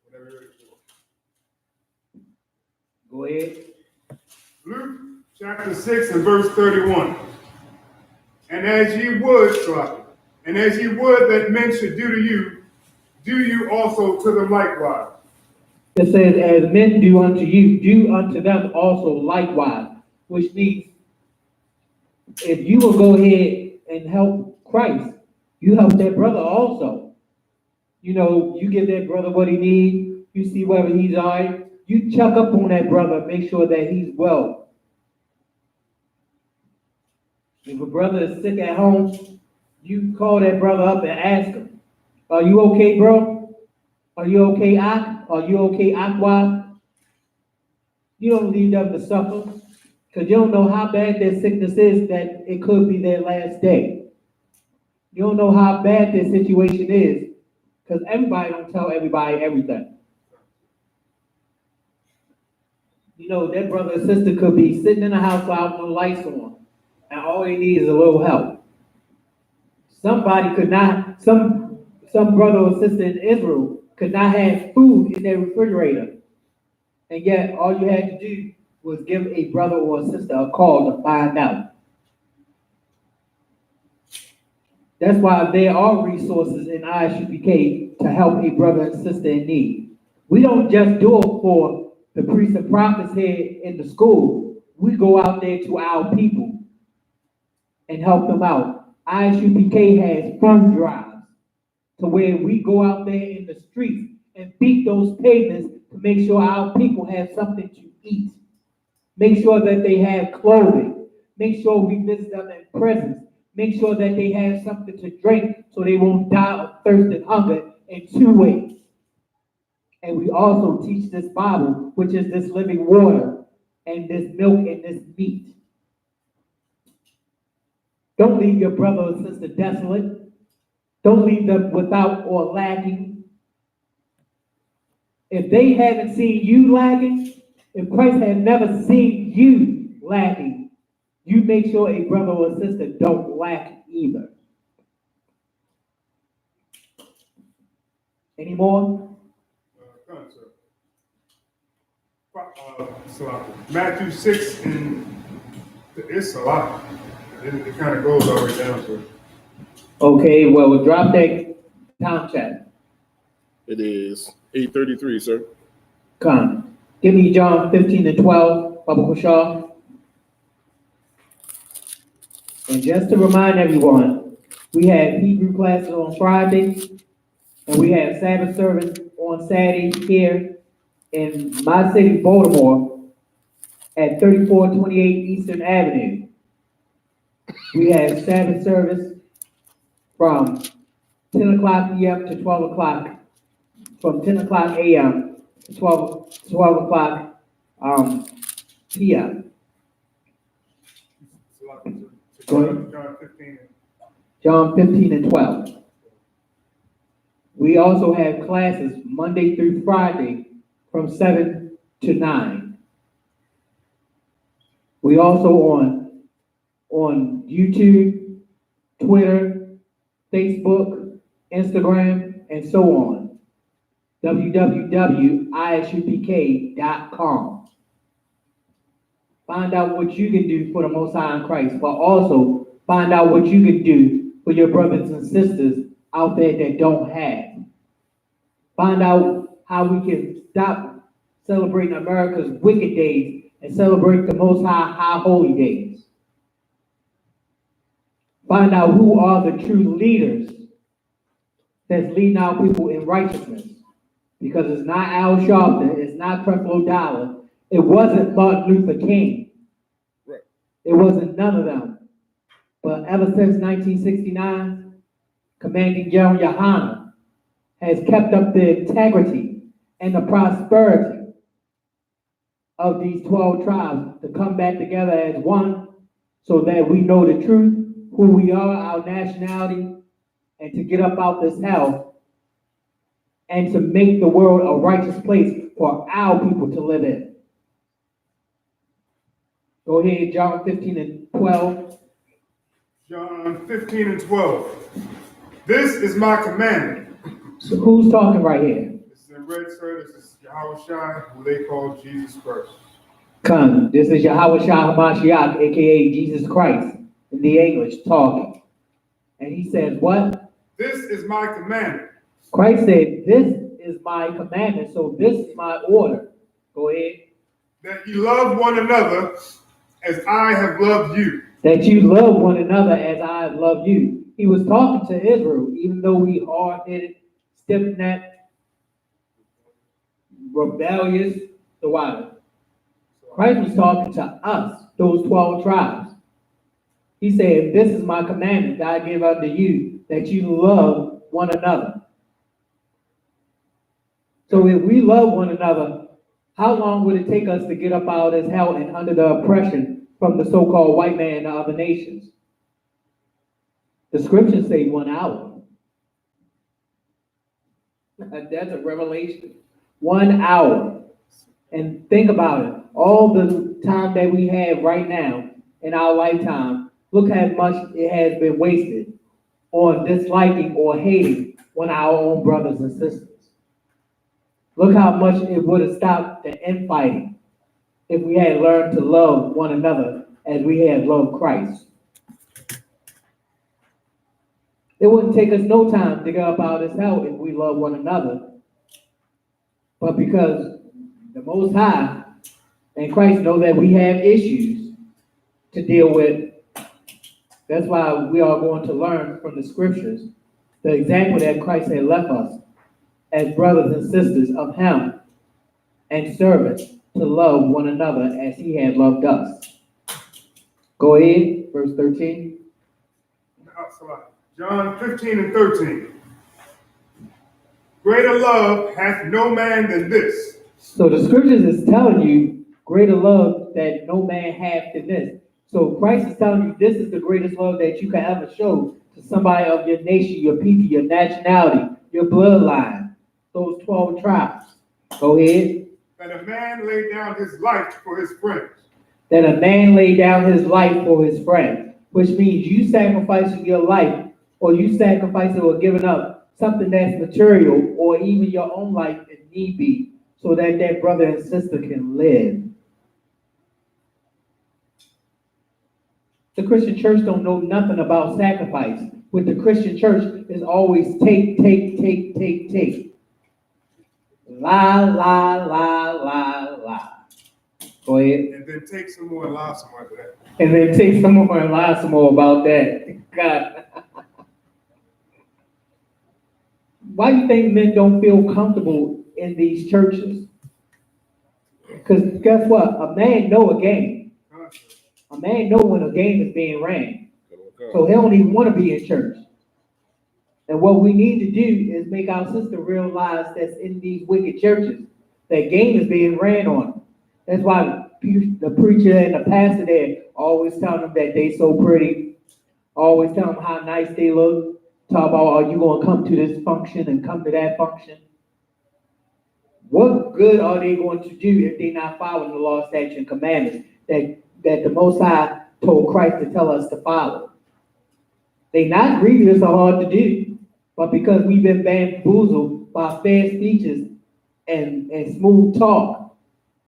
Whatever it is. Go ahead. Luke chapter 6 and verse 31. And as ye would that men should do to you, do you also to them likewise. It says, as men do unto you, do unto them also likewise. Which means, if you will go ahead and help Christ, you help that brother also. You know, you give that brother what he needs. You see whether he's all right. You check up on that brother, make sure that he's well. If a brother is sick at home, you call that brother up and ask him, are you okay, bro? Are you okay, Ak? Are you okay, Aqua? You don't leave them to suffer, because you don't know how bad their sickness is that it could be their last day. You don't know how bad their situation is, because everybody don't tell everybody everything. You know, that brother or sister could be sitting in the house without no lights on, and all they need is a little help. Somebody could not, some brother or sister in Israel could not have food in their refrigerator. And yet, all you had to do was give a brother or a sister a call to find out. That's why there are resources in Isupk to help a brother and sister in need. We don't just do it for the priests and prophets here in the school. We go out there to our people and help them out. Isupk has fund drives to where we go out there in the streets and beat those pavements to make sure our people have something to eat. Make sure that they have clothing. Make sure we visit them in prisons. Make sure that they have something to drink so they won't die of thirst and hunger in 2 ways. And we also teach this Bible, which is this living water and this milk and this meat. Don't leave your brother or sister desolate. Don't leave them without or lacking. If they haven't seen you lacking, if Christ has never seen you lacking, you make sure a brother or sister don't lack either. Any more? Matthew 6 and it's a lot. It kind of goes all the way down to. Okay, well, we'll drop that time check. It is 8:33, sir. Come. Give me John 15 and 12, Baba Kushal. And just to remind everyone, we have Hebrew classes on Friday, and we have Sabbath service on Saturday here in my city, Baltimore, at 3428 Eastern Avenue. We have Sabbath service from 10 o'clock p.m. to 12 o'clock, from 10 o'clock a.m. to 12 o'clock p.m. Go ahead. John 15 and 12. We also have classes Monday through Friday from 7 to 9. We also on YouTube, Twitter, Facebook, Instagram, and so on. www.isupk.com. Find out what you can do for the Most High in Christ, but also find out what you can do for your brothers and sisters out there that don't have. Find out how we can stop celebrating America's wicked days and celebrate the Most High holy days. Find out who are the true leaders that's leading our people in righteousness. Because it's not Al Sharpton, it's not Creflo Dollar, it wasn't Martin Luther King, Right. it wasn't none of them. But ever since 1969, Commanding General Yohana has kept up the integrity and the prosperity of these 12 tribes to come back together as one so that we know the truth, who we are, our nationality, and to get up out this hell and to make the world a righteous place for our people to live in. Go ahead, John 15 and 12. John 15 and 12. This is my commandment. So who's talking right here? This is in red, sir. This is Yahweh Shai, who they call Jesus Christ. Come, this is Yahweh Shah Hamashiach, aka Jesus Christ, in the English talking. And he says, what? This is my commandment. Christ said, this is my commandment, so this is my order. Go ahead. That you love one another as I have loved you. That you love one another as I have loved you. He was talking to Israel, even though we hard-headed, stiff-necked, rebellious, the wild. Christ was talking to us, those 12 tribes. He said, this is my commandment that I give unto you, that you love one another. So if we love one another, how long would it take us to get up out of this hell and under the oppression from the so-called white man and other nations? The scriptures say 1 hour. That's a revelation. 1 hour. And think about it. All the time that we have right now in our lifetime, look how much it has been wasted on disliking or hating one of our own brothers and sisters. Look how much it would have stopped the infighting if we had learned to love one another as we had loved Christ. It wouldn't take us no time to get up out of this hell if we love one another. But because the Most High and Christ know that we have issues to deal with, that's why we are going to learn from the scriptures the example that Christ had left us as brothers and sisters of him and servants to love one another as he had loved us. Go ahead, verse 13. John 15 and 13. Greater love hath no man than this. So the scriptures is telling you greater love that no man hath than this. So Christ is telling you this is the greatest love that you can ever show to somebody of your nation, your people, your nationality, your bloodline, those 12 tribes. Go ahead. That a man lay down his life for his friends. That a man lay down his life for his friend, which means you sacrificing your life or you sacrificing or giving up something that's material or even your own life if need be so that that brother and sister can live. The Christian church don't know nothing about sacrifice. With the Christian church, it's always take. Lie. Go ahead. And then take some more and lie some more after that. And then take some more and lie some more about that. God. Why do you think men don't feel comfortable in these churches? Because guess what? A man know a game. A man know when a game is being ran. So he don't even want to be in church. And what we need to do is make our sister realize that's in these wicked churches, that game is being ran on them. That's why the preacher and the pastor there always tell them that they so pretty, always tell them how nice they look, talk about, are you going to come to this function and come to that function? What good are they going to do if they're not following the law, statutes, and commandments that the Most High told Christ to tell us to follow? They're not grievous or hard to do, but because we've been bamboozled by fair speeches and smooth talk,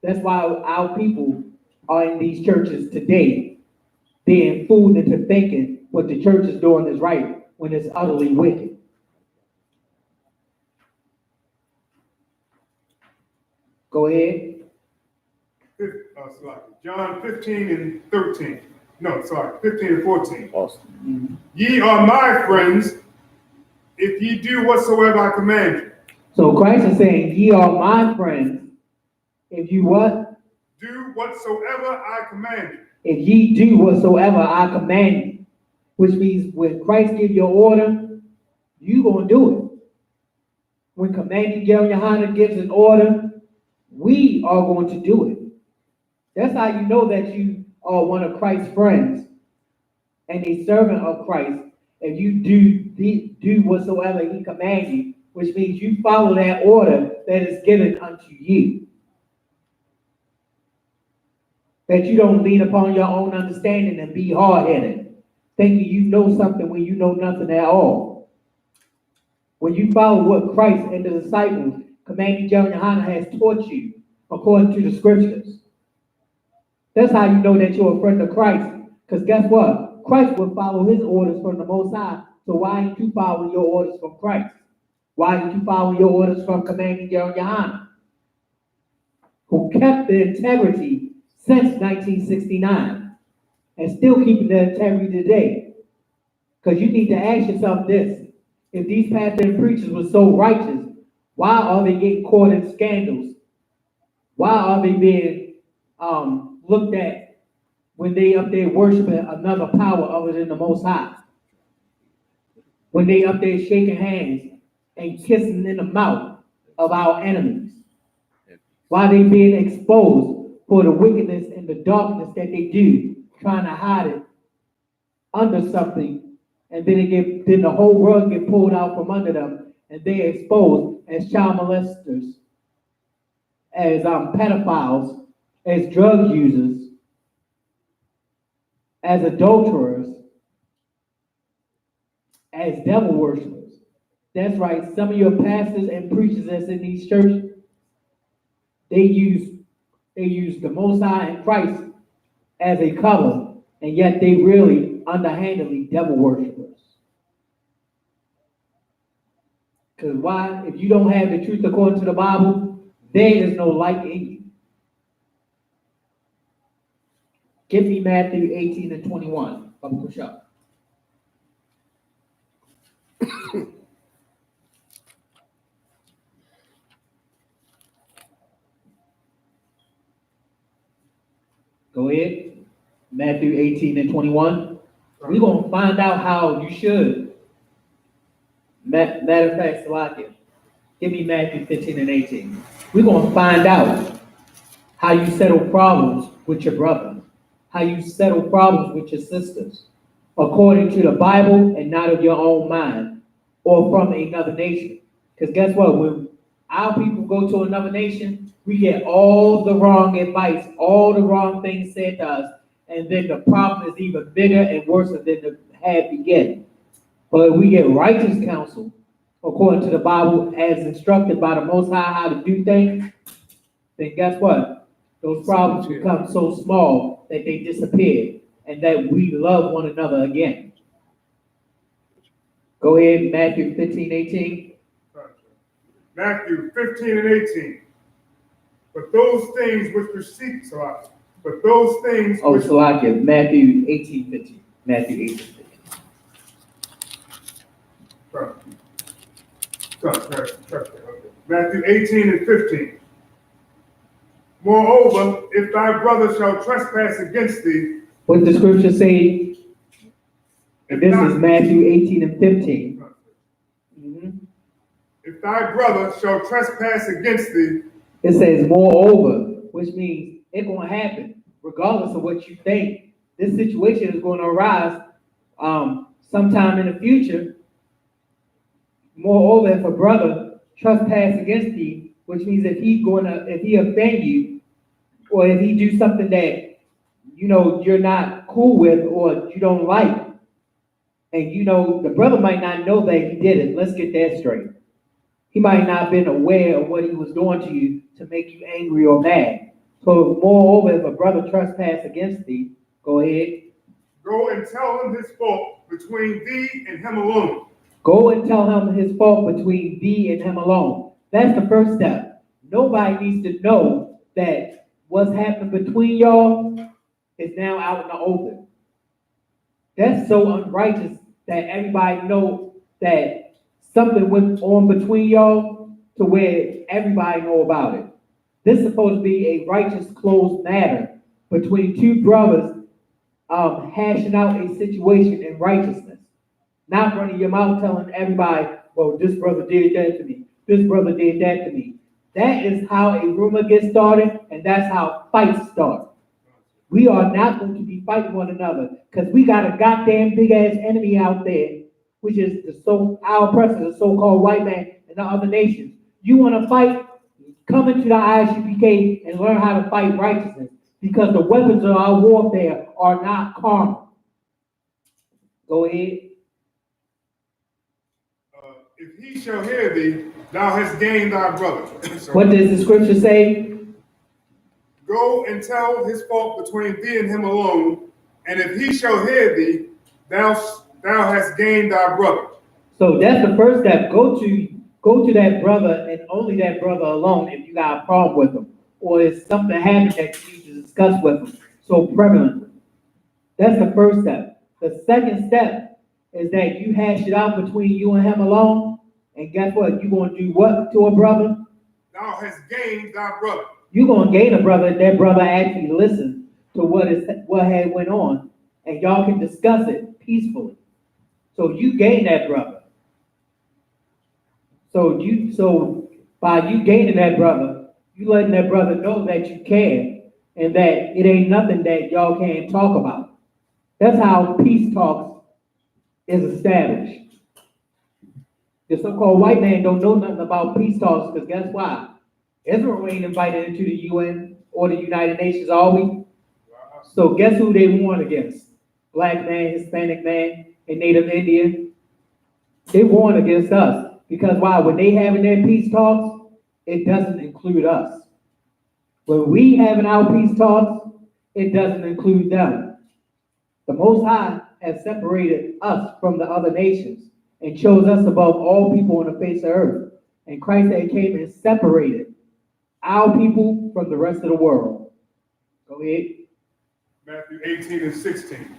that's why our people are in these churches today, being fooled into thinking what the church is doing is right when it's utterly wicked. Go ahead. John 15 and 13. No, sorry, 15 and 14. Awesome. Ye are my friends if ye do whatsoever I command you. So Christ is saying, ye are my friends. If you what? Do whatsoever I command you. If ye do whatsoever I command you. Which means when Christ give you an order, you gonna do it. When Commanding General Yohana gives an order, we are going to do it. That's how you know that you are one of Christ's friends and a servant of Christ. If you do whatsoever he commands you, which means you follow that order that is given unto you. That you don't lean upon your own understanding and be hard-headed, thinking you know something when you know nothing at all. When you follow what Christ and the disciples, Commanding General Yohana, has taught you according to the scriptures. That's how you know that you're a friend of Christ. Because guess what? Christ will follow his orders from the Most High. So why ain't you following your orders from Christ? Why ain't you following your orders from Commanding General Yohana, who kept the integrity since 1969 and still keeping the integrity today? Because you need to ask yourself this. If these pastors and preachers were so righteous, why are they getting caught in scandals? Why are they being looked at when they up there worshiping another power other than the Most High? When they up there shaking hands and kissing in the mouth of our enemies? Why they being exposed for the wickedness and the darkness that they do, trying to hide it under something, and then the whole world get pulled out from under them, and they're exposed as child molesters, as pedophiles, as drug users, as adulterers, as devil worshippers. That's right. Some of your pastors and preachers that's in these churches, they use the Most High and Christ as a cover, and yet they really underhandedly devil worshippers. Because why? If you don't have the truth according to the Bible, there is no light in you. Give me Matthew 18 and 21. Push up. Go ahead. Matthew 18 and 21. We're going to find out how you should. Matter of fact, Salakia, give me Matthew 15 and 18. We're going to find out how you settle problems with your brother, how you settle problems with your sisters, according to the Bible and not of your own mind or from another nation. Because guess what? When our people go to another nation, we get all the wrong advice, all the wrong things said to us, and then the problem is even bigger and worse than the had beginning. But if we get righteous counsel, according to the Bible, as instructed by the Most High how to do things, then guess what? Those problems become so small that they disappear and that we love one another again. Go ahead, Matthew 15, 18. Matthew 15 and 18. But those things which proceed, Salakia. But those things which... Salakia, Matthew 18, 15. Matthew 18, 15. Matthew 18 and 15. Moreover, if thy brother shall trespass against thee. What the scripture say? And this is Matthew 18 and 15. Mm-hmm. If thy brother shall trespass against thee. It says moreover, which means it's going to happen, regardless of what you think. This situation is going to arise sometime in the future. Moreover, if a brother trespass against thee, which means if he offend you, or if he do something that you're not cool with or you don't like, and the brother might not know that he did it. Let's get that straight. He might not have been aware of what he was doing to you to make you angry or mad. So moreover, if a brother trespass against thee, go ahead. Go and tell him his fault between thee and him alone. Go and tell him his fault between thee and him alone. That's the first step. Nobody needs to know that what's happening between y'all is now out in the open. That's so unrighteous that everybody knows that something went on between y'all to where everybody know about it. This is supposed to be a righteous closed matter between two brothers hashing out a situation in righteousness. Not running your mouth telling everybody, well, this brother did that to me. This brother did that to me. That is how a rumor gets started, and that's how fights start. We are not going to be fighting one another because we got a goddamn big ass enemy out there, which is our oppressor, the so-called white man and the other nations. You want to fight? Come into the ISUPK and learn how to fight righteousness, because the weapons of our warfare are not carnal. Go ahead. If he shall hear thee, thou hast gained thy brother. So, What does the scripture say? go and tell his fault between thee and him alone, and if he shall hear thee, thou hast gained thy brother. So that's the first step. Go to that brother and only that brother alone if you got a problem with him, or if something happened that you need to discuss with him so prevalently. That's the first step. The second step is that you hash it out between you and him alone, and guess what? You're going to do what to a brother? Thou hast gained thy brother. You're going to gain a brother if that brother actually listens to what had went on, and y'all can discuss it peacefully. So you gain that brother. So by you gaining that brother, you letting that brother know that you care and that it ain't nothing that y'all can't talk about. That's how peace talks is established. The so-called white man don't know nothing about peace talks, because guess why? Israel ain't invited into the UN or the United Nations, are we? So guess who they warn against? Black man, Hispanic man, and Native Indian. They warn against us. Because why? When they having their peace talks, it doesn't include us. When we having our peace talks, it doesn't include them. The Most High has separated us from the other nations and chose us above all people on the face of earth. And Christ had came and separated our people from the rest of the world. Go ahead. Matthew 18 and 16.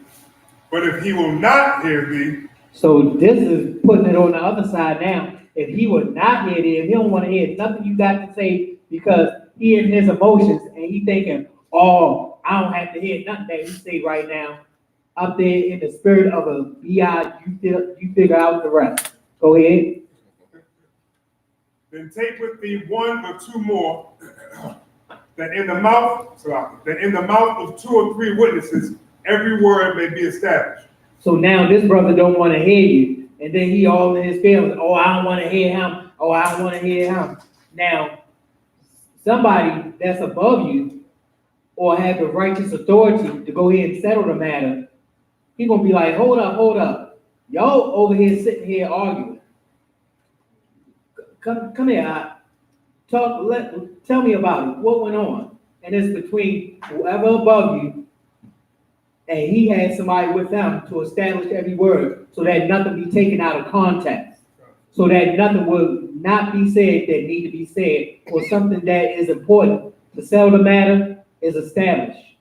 But if he will not hear thee. So this is putting it on the other side now. If he would not hear thee, if he don't want to hear nothing you got to say, because he in his emotions and he thinking, oh, I don't have to hear nothing that you say right now. Up there in the spirit of a BI, you figure out the rest. Go ahead. Then take with thee one or two more, that in the mouth of two or three witnesses, every word may be established. So now this brother don't want to hear you, and then he all in his feelings. Oh, I don't want to hear him. Oh, I don't want to hear him. Now, somebody that's above you or have the righteous authority to go ahead and settle the matter, he gonna be like, hold up. Y'all over here sitting here arguing. Come here, tell me about it. What went on? And it's between whoever above you, and he had somebody with them to establish every word, so that nothing be taken out of context, so that nothing will not be said that need to be said, or something that is important to settle the matter is established.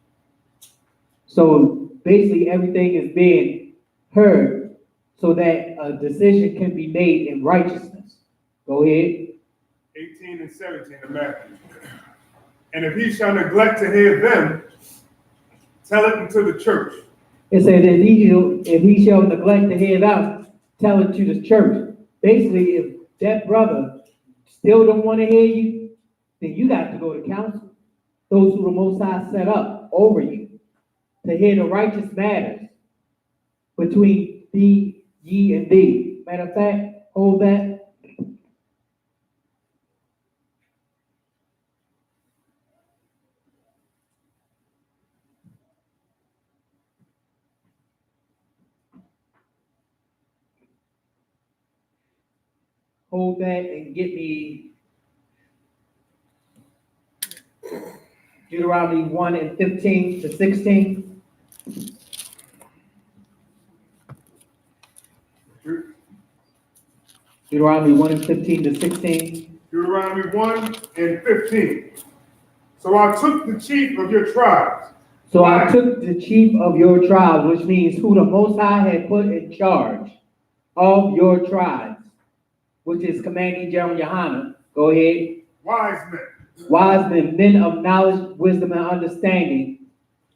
So basically everything is being heard so that a decision can be made in righteousness. Go ahead. 18 and 17 of Matthew. And if he shall neglect to hear them, tell it unto the church. It says if he shall neglect to hear them, tell it to the church. Basically, if that brother still don't want to hear you, then you got to go to council. Those who the Most High set up over you to hear the righteous matters between thee, ye, and thee. Matter of fact, hold that. Hold that and get me Deuteronomy 1 and 15 to 16. Deuteronomy 1 and 15 to 16. Deuteronomy 1 and 15. So I took the chief of your tribes. So I took the chief of your tribes, which means who the Most High had put in charge of your tribes. which is commanding General Yohanan. Go ahead. Wise men. Wise men, men of knowledge, wisdom, and understanding.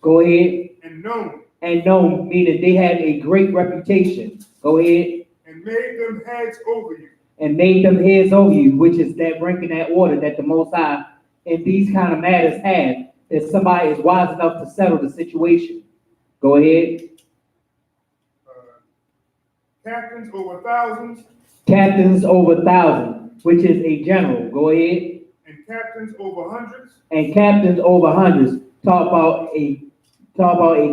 Go ahead. And known. And known, meaning they had a great reputation. Go ahead. And made them heads over you. And made them heads over you, which is that rank and that order that the Most High in these kind of matters have, that somebody is wise enough to settle the situation. Go ahead. Captains over thousands. Captains over thousands, which is a general. Go ahead. And captains over hundreds. And captains over hundreds. Talk about a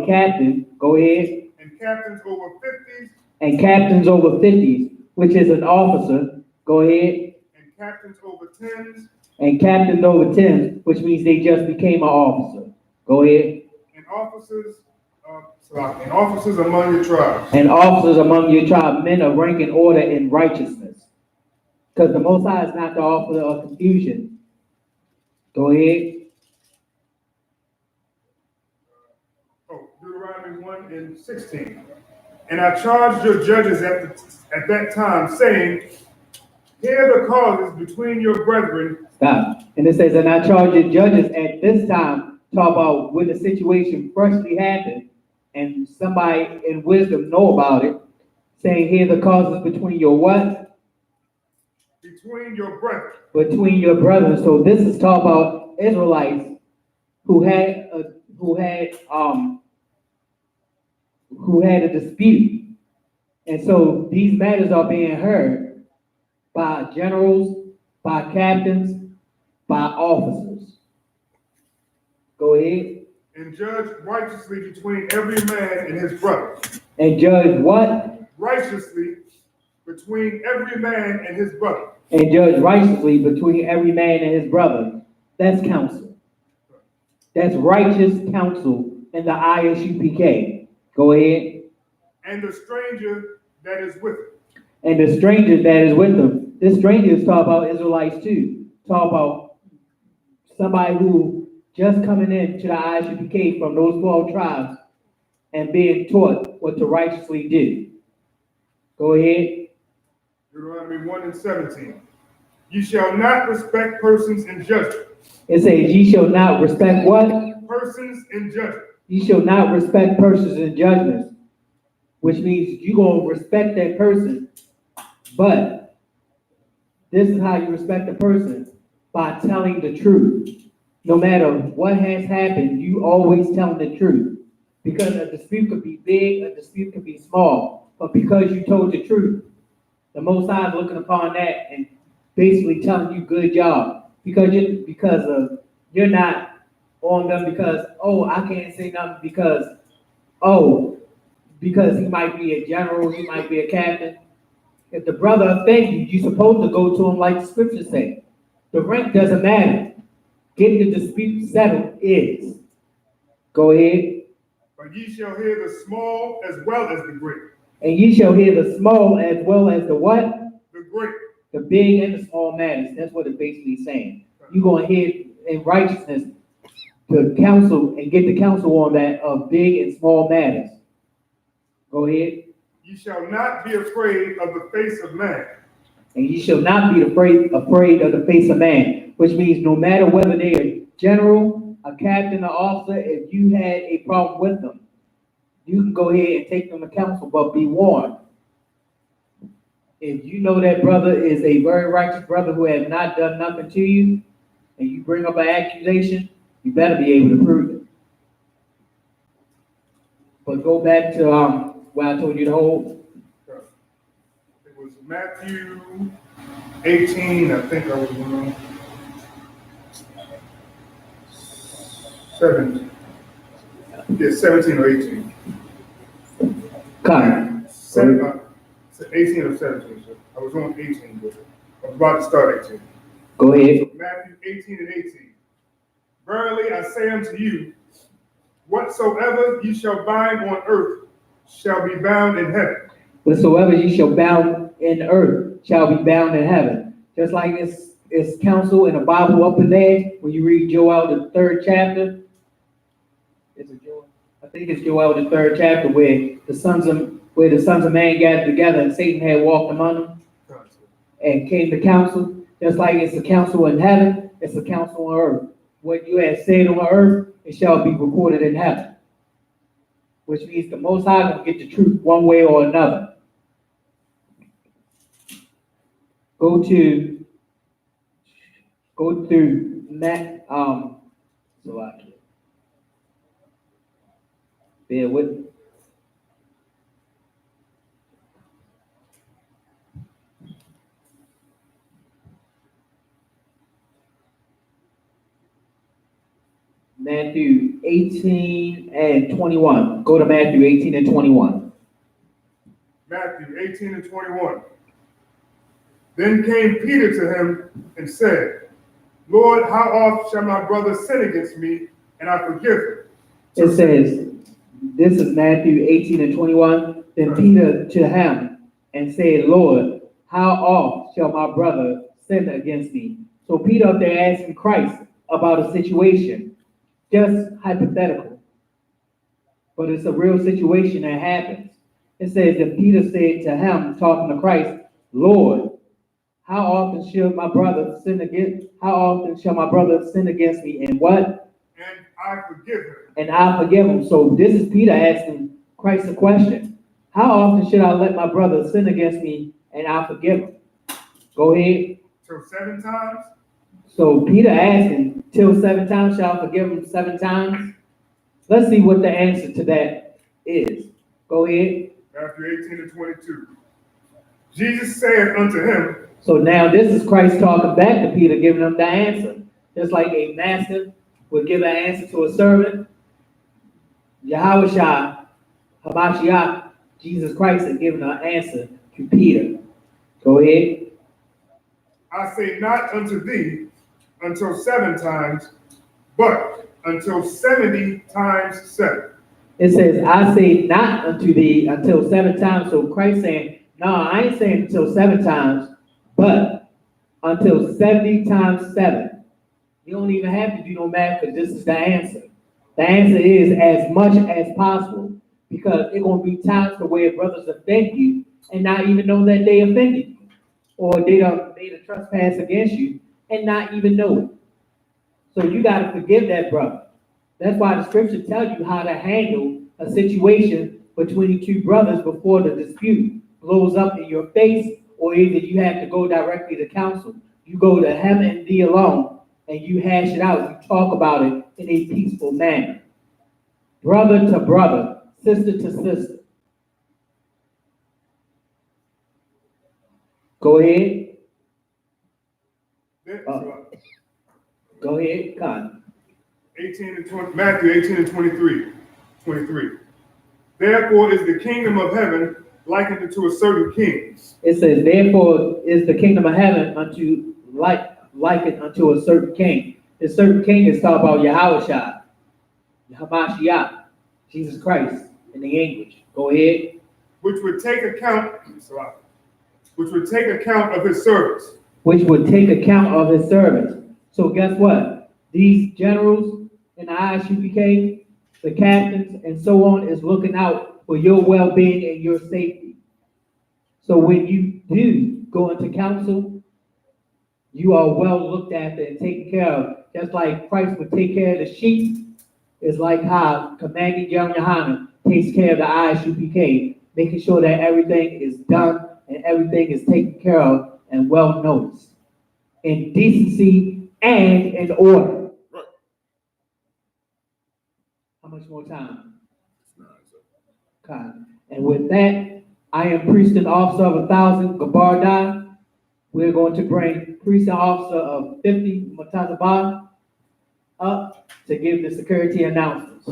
captain. Go ahead. And captains over 50s. And captains over 50s, which is an officer. Go ahead. And captains over 10s. And captains over 10s, which means they just became an officer. Go ahead. And officers among your tribes. And officers among your tribe, men of rank and order in righteousness. Because the Most High is not the author of confusion. Go ahead. Deuteronomy 1:16. And I charged your judges at that time, saying, hear the causes between your brethren. Stop. And it says, and I charge your judges at this time, talk about when the situation freshly happened, and somebody in wisdom know about it, saying, hear the causes between your what? Between your brethren. Between your brethren. So this is talk about Israelites who had a dispute. And so these matters are being heard by generals, by captains, by officers. Go ahead. And judge righteously between every man and his brother. And judge what? Righteously between every man and his brother. And judge righteously between every man and his brother. That's counsel. That's righteous counsel in the Isupk. Go ahead. And the stranger that is with him. And the stranger that is with them. This stranger is talking about Israelites too. Talk about somebody who just coming into the Isupk from those 12 tribes and being taught what to righteously do. Go ahead. Deuteronomy 1:17. You shall not respect persons in judgment. It says, ye shall not respect what? Persons in judgment. You shall not respect persons in judgments, which means you're going to respect that person. But this is how you respect a person, by telling the truth. No matter what has happened, you always telling the truth. Because a dispute could be big, a dispute could be small. But because you told the truth, the Most High is looking upon that and basically telling you good job. Because you're not on them because, oh, I can't say nothing because he might be a general, he might be a captain. If the brother offends you, you're supposed to go to him like the scriptures say. The rank doesn't matter. Getting the dispute settled is. Go ahead. But ye shall hear the small as well as the great. And ye shall hear the small as well as the what? The great. The big and the small matters. That's what it's basically saying. You're going to hear in righteousness to counsel and get the counsel on that of big and small matters. Go ahead. Ye shall not be afraid of the face of man. And ye shall not be afraid of the face of man, which means no matter whether they're a general, a captain, or officer, if you had a problem with them, you can go ahead and take them to counsel, but be warned. If you know that brother is a very righteous brother who has not done nothing to you, and you bring up an accusation, you better be able to prove it. But go back to where I told you to hold. It was Matthew 18, I think I was wrong. 17. Yeah, 17 or 18. Connor. 18 or 17. So I was on 18, but I was about to start 18. Go ahead. Matthew 18 and 18. Verily I say unto you, whatsoever ye shall bind on earth shall be bound in heaven. Whatsoever ye shall bound in earth shall be bound in heaven. Just like it's counsel in the Bible up in there, when you read Joel, the 3rd chapter. Is it Joel? I think it's Joel, the 3rd chapter, where the sons of man gathered together and Satan had walked among them. and came to counsel, just like it's a council in heaven, it's a council on earth. What you have said on earth, it shall be recorded in heaven. Which means the Most High will get the truth one way or another. Go through bear with me. Matthew 18 and 21. Go to Matthew 18 and 21. Matthew 18 and 21. Then came Peter to him and said, Lord, how oft shall my brother sin against me, and I forgive him? It says, this is Matthew 18 and 21. Then Peter to him and said, Lord, how oft shall my brother sin against me? So Peter up there asking Christ about a situation, just hypothetical, but it's a real situation that happens. It says that Peter said to him, talking to Christ, Lord, how often shall my brother sin against me? And what? And I forgive him. And I forgive him. So this is Peter asking Christ a question. How often should I let my brother sin against me and I forgive him? Go ahead. Till 7 times? So Peter asking, till 7 times shall I forgive him 7 times? Let's see what the answer to that is. Go ahead. Matthew 18 and 22. Jesus said unto him, so now this is Christ talking back to Peter, giving him the answer. Just like a master would give an answer to a servant. Yahushua, Hamashiach, Jesus Christ is giving an answer to Peter. Go ahead. I say not unto thee until 7 times, but until 70 times 7. It says, I say not unto thee until 7 times. So Christ saying, no, I ain't saying until 7 times, but until 70 times 7. You don't even have to do no math because this is the answer. The answer is as much as possible, because it's going to be times to where brothers offend you and not even know that they offended you, or they done made a trespass against you and not even know it. So you got to forgive that brother. That's why the scripture tells you how to handle a situation between 2 brothers before the dispute blows up in your face, or either you have to go directly to counsel. You go to him and thee alone, and you hash it out. You talk about it in a peaceful manner. Brother to brother, sister to sister. Go ahead. Go ahead, Con. 18 and 20, Matthew 18 and 23. Therefore is the kingdom of heaven likened unto a certain king. It says, therefore is the kingdom of heaven likened unto a certain king. The certain king is talking about Yahushua, Hamashiach, Jesus Christ in the English. Go ahead. Which would take account of his servants. Which would take account of his servants. So guess what? These generals in the Isupk, the captains, and so on, is looking out for your well-being and your safety. So when you do go into council, you are well looked after and taken care of. Just like Christ would take care of the sheep, it's like how Commanding General Yohanan takes care of the Isupk, making sure that everything is done and everything is taken care of and well noticed in decency and in order. How much more time? God. And with that, I am priest and officer of 1,000, Gabar. We're going to bring priest and officer of 50, Matazabah, up to give the security announcements.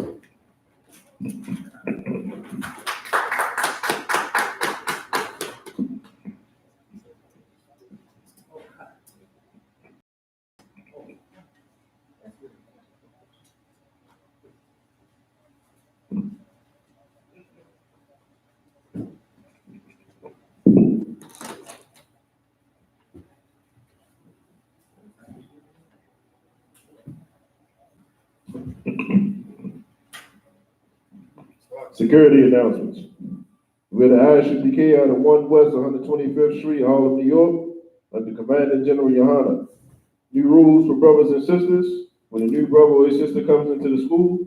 Security announcements. We're the Isupk out of 1 West 125th Street, Harlem, New York. under Commander General Yohana. New rules for brothers and sisters. When a new brother or sister comes into the school,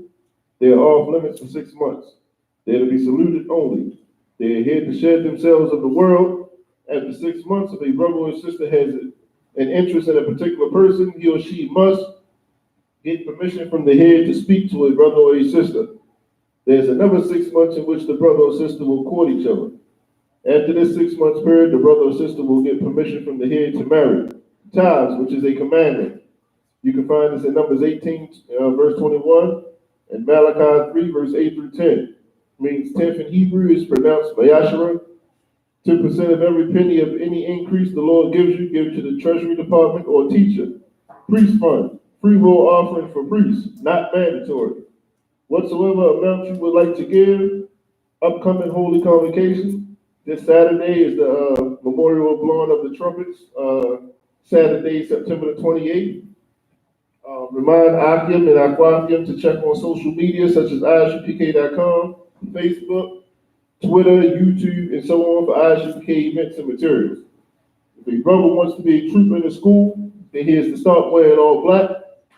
they are off limits for 6 months. They are to be saluted only. They are here to shed themselves of the world. After 6 months, if a brother or sister has an interest in a particular person, he or she must get permission from the head to speak to a brother or a sister. There's another 6 months in which the brother or sister will court each other. After this 6 months period, the brother or sister will get permission from the head to marry. Tithes, which is a commandment. You can find this in Numbers 18, verse 21, and Malachi 3, verse 8 through 10. Means tenth in Hebrew is pronounced Vayashara. 10% of every penny of any increase the Lord gives you, give to the treasury department or teacher. Priest fund, free will offering for priests, not mandatory. Whatsoever amount you would like to give, upcoming holy convocation. This Saturday is the memorial blowing of the trumpets, Saturday, September the 28th. Remind Akim and Aquafium to check on social media such as isupk.com, Facebook, Twitter, YouTube, and so on for ISUPK events and materials. If a brother wants to be a trooper in the school, then he has to start wearing all black,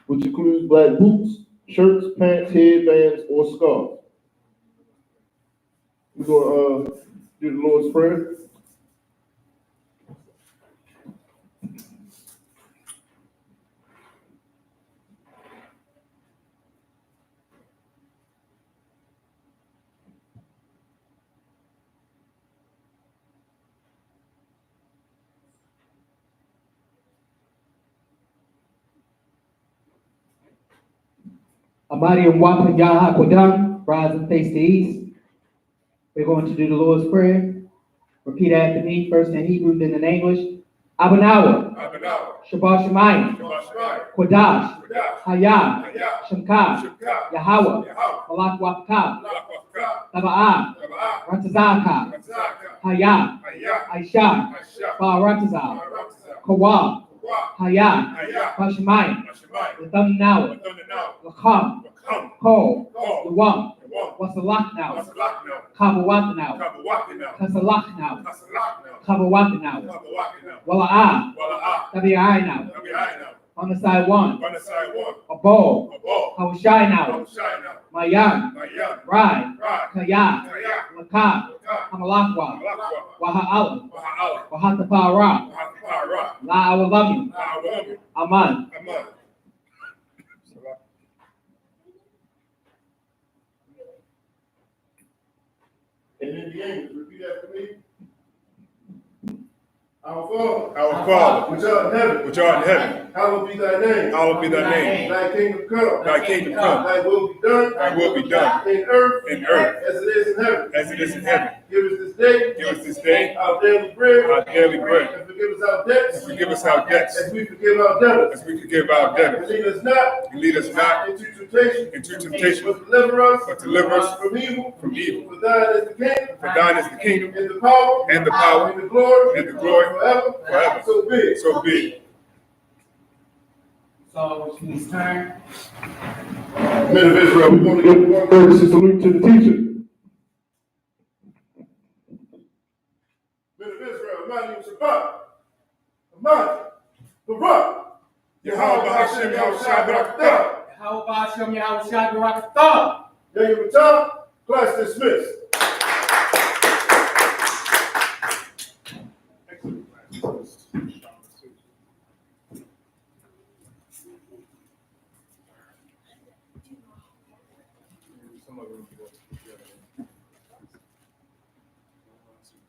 which includes black boots, shirts, pants, headbands, or scarves. We're going to do the Lord's Prayer. Almighty and Wapa Yah HaKodam, rise and face the east. We're going to do the Lord's Prayer. Repeat after me, first in Hebrew, then in English. Abanawa, Shabbat Shemayim, Kodash, Hayah, Shemkah, Yahweh, Malak Wapkah, Taba'ah, Ratazaka, Hayah, Aisha, Ba'aratazah, Kawah, Hayah, Bashemayim, Ladamnawa, Lakam, Ko, Yawam, Wasalak now, Kabawat now, Kasalak now, Kabawat now, Wala'ah, Tabi'ai now, on the side one, Abo, Hawashai now, Mayan, Rai, Kaya, Lakab, Hamalakwa, Waha'ala, Wahatapara, La Awalamim, Aman. And in the English, repeat after me. Our Father, which art in heaven, hallowed be thy name. Hallowed be thy name. Thy kingdom come. Thy kingdom come. Thy will be done. Thy will be done. In earth, as it is in heaven. As it is in heaven. Give us this day. Give us this day our daily bread. Our daily bread. And forgive us our debts. And forgive us our debts. As we forgive our debtors. As we forgive our debtors. And lead us not. And lead us not into temptation. Into temptation. But deliver us. But deliver us from evil. From evil. For thine is the kingdom. For thine is the kingdom. And the power. And the power. And the glory. And the glory. Forever. Forever. So be it. So be it. So, please turn. Men of Israel, we're going to give one courtesy salute to the teacher. Men of Israel, Isupk, Barak, Yahweh Hashem, Yahushua Barakatah. How about Shem Yahushua Barakatah? Class dismissed.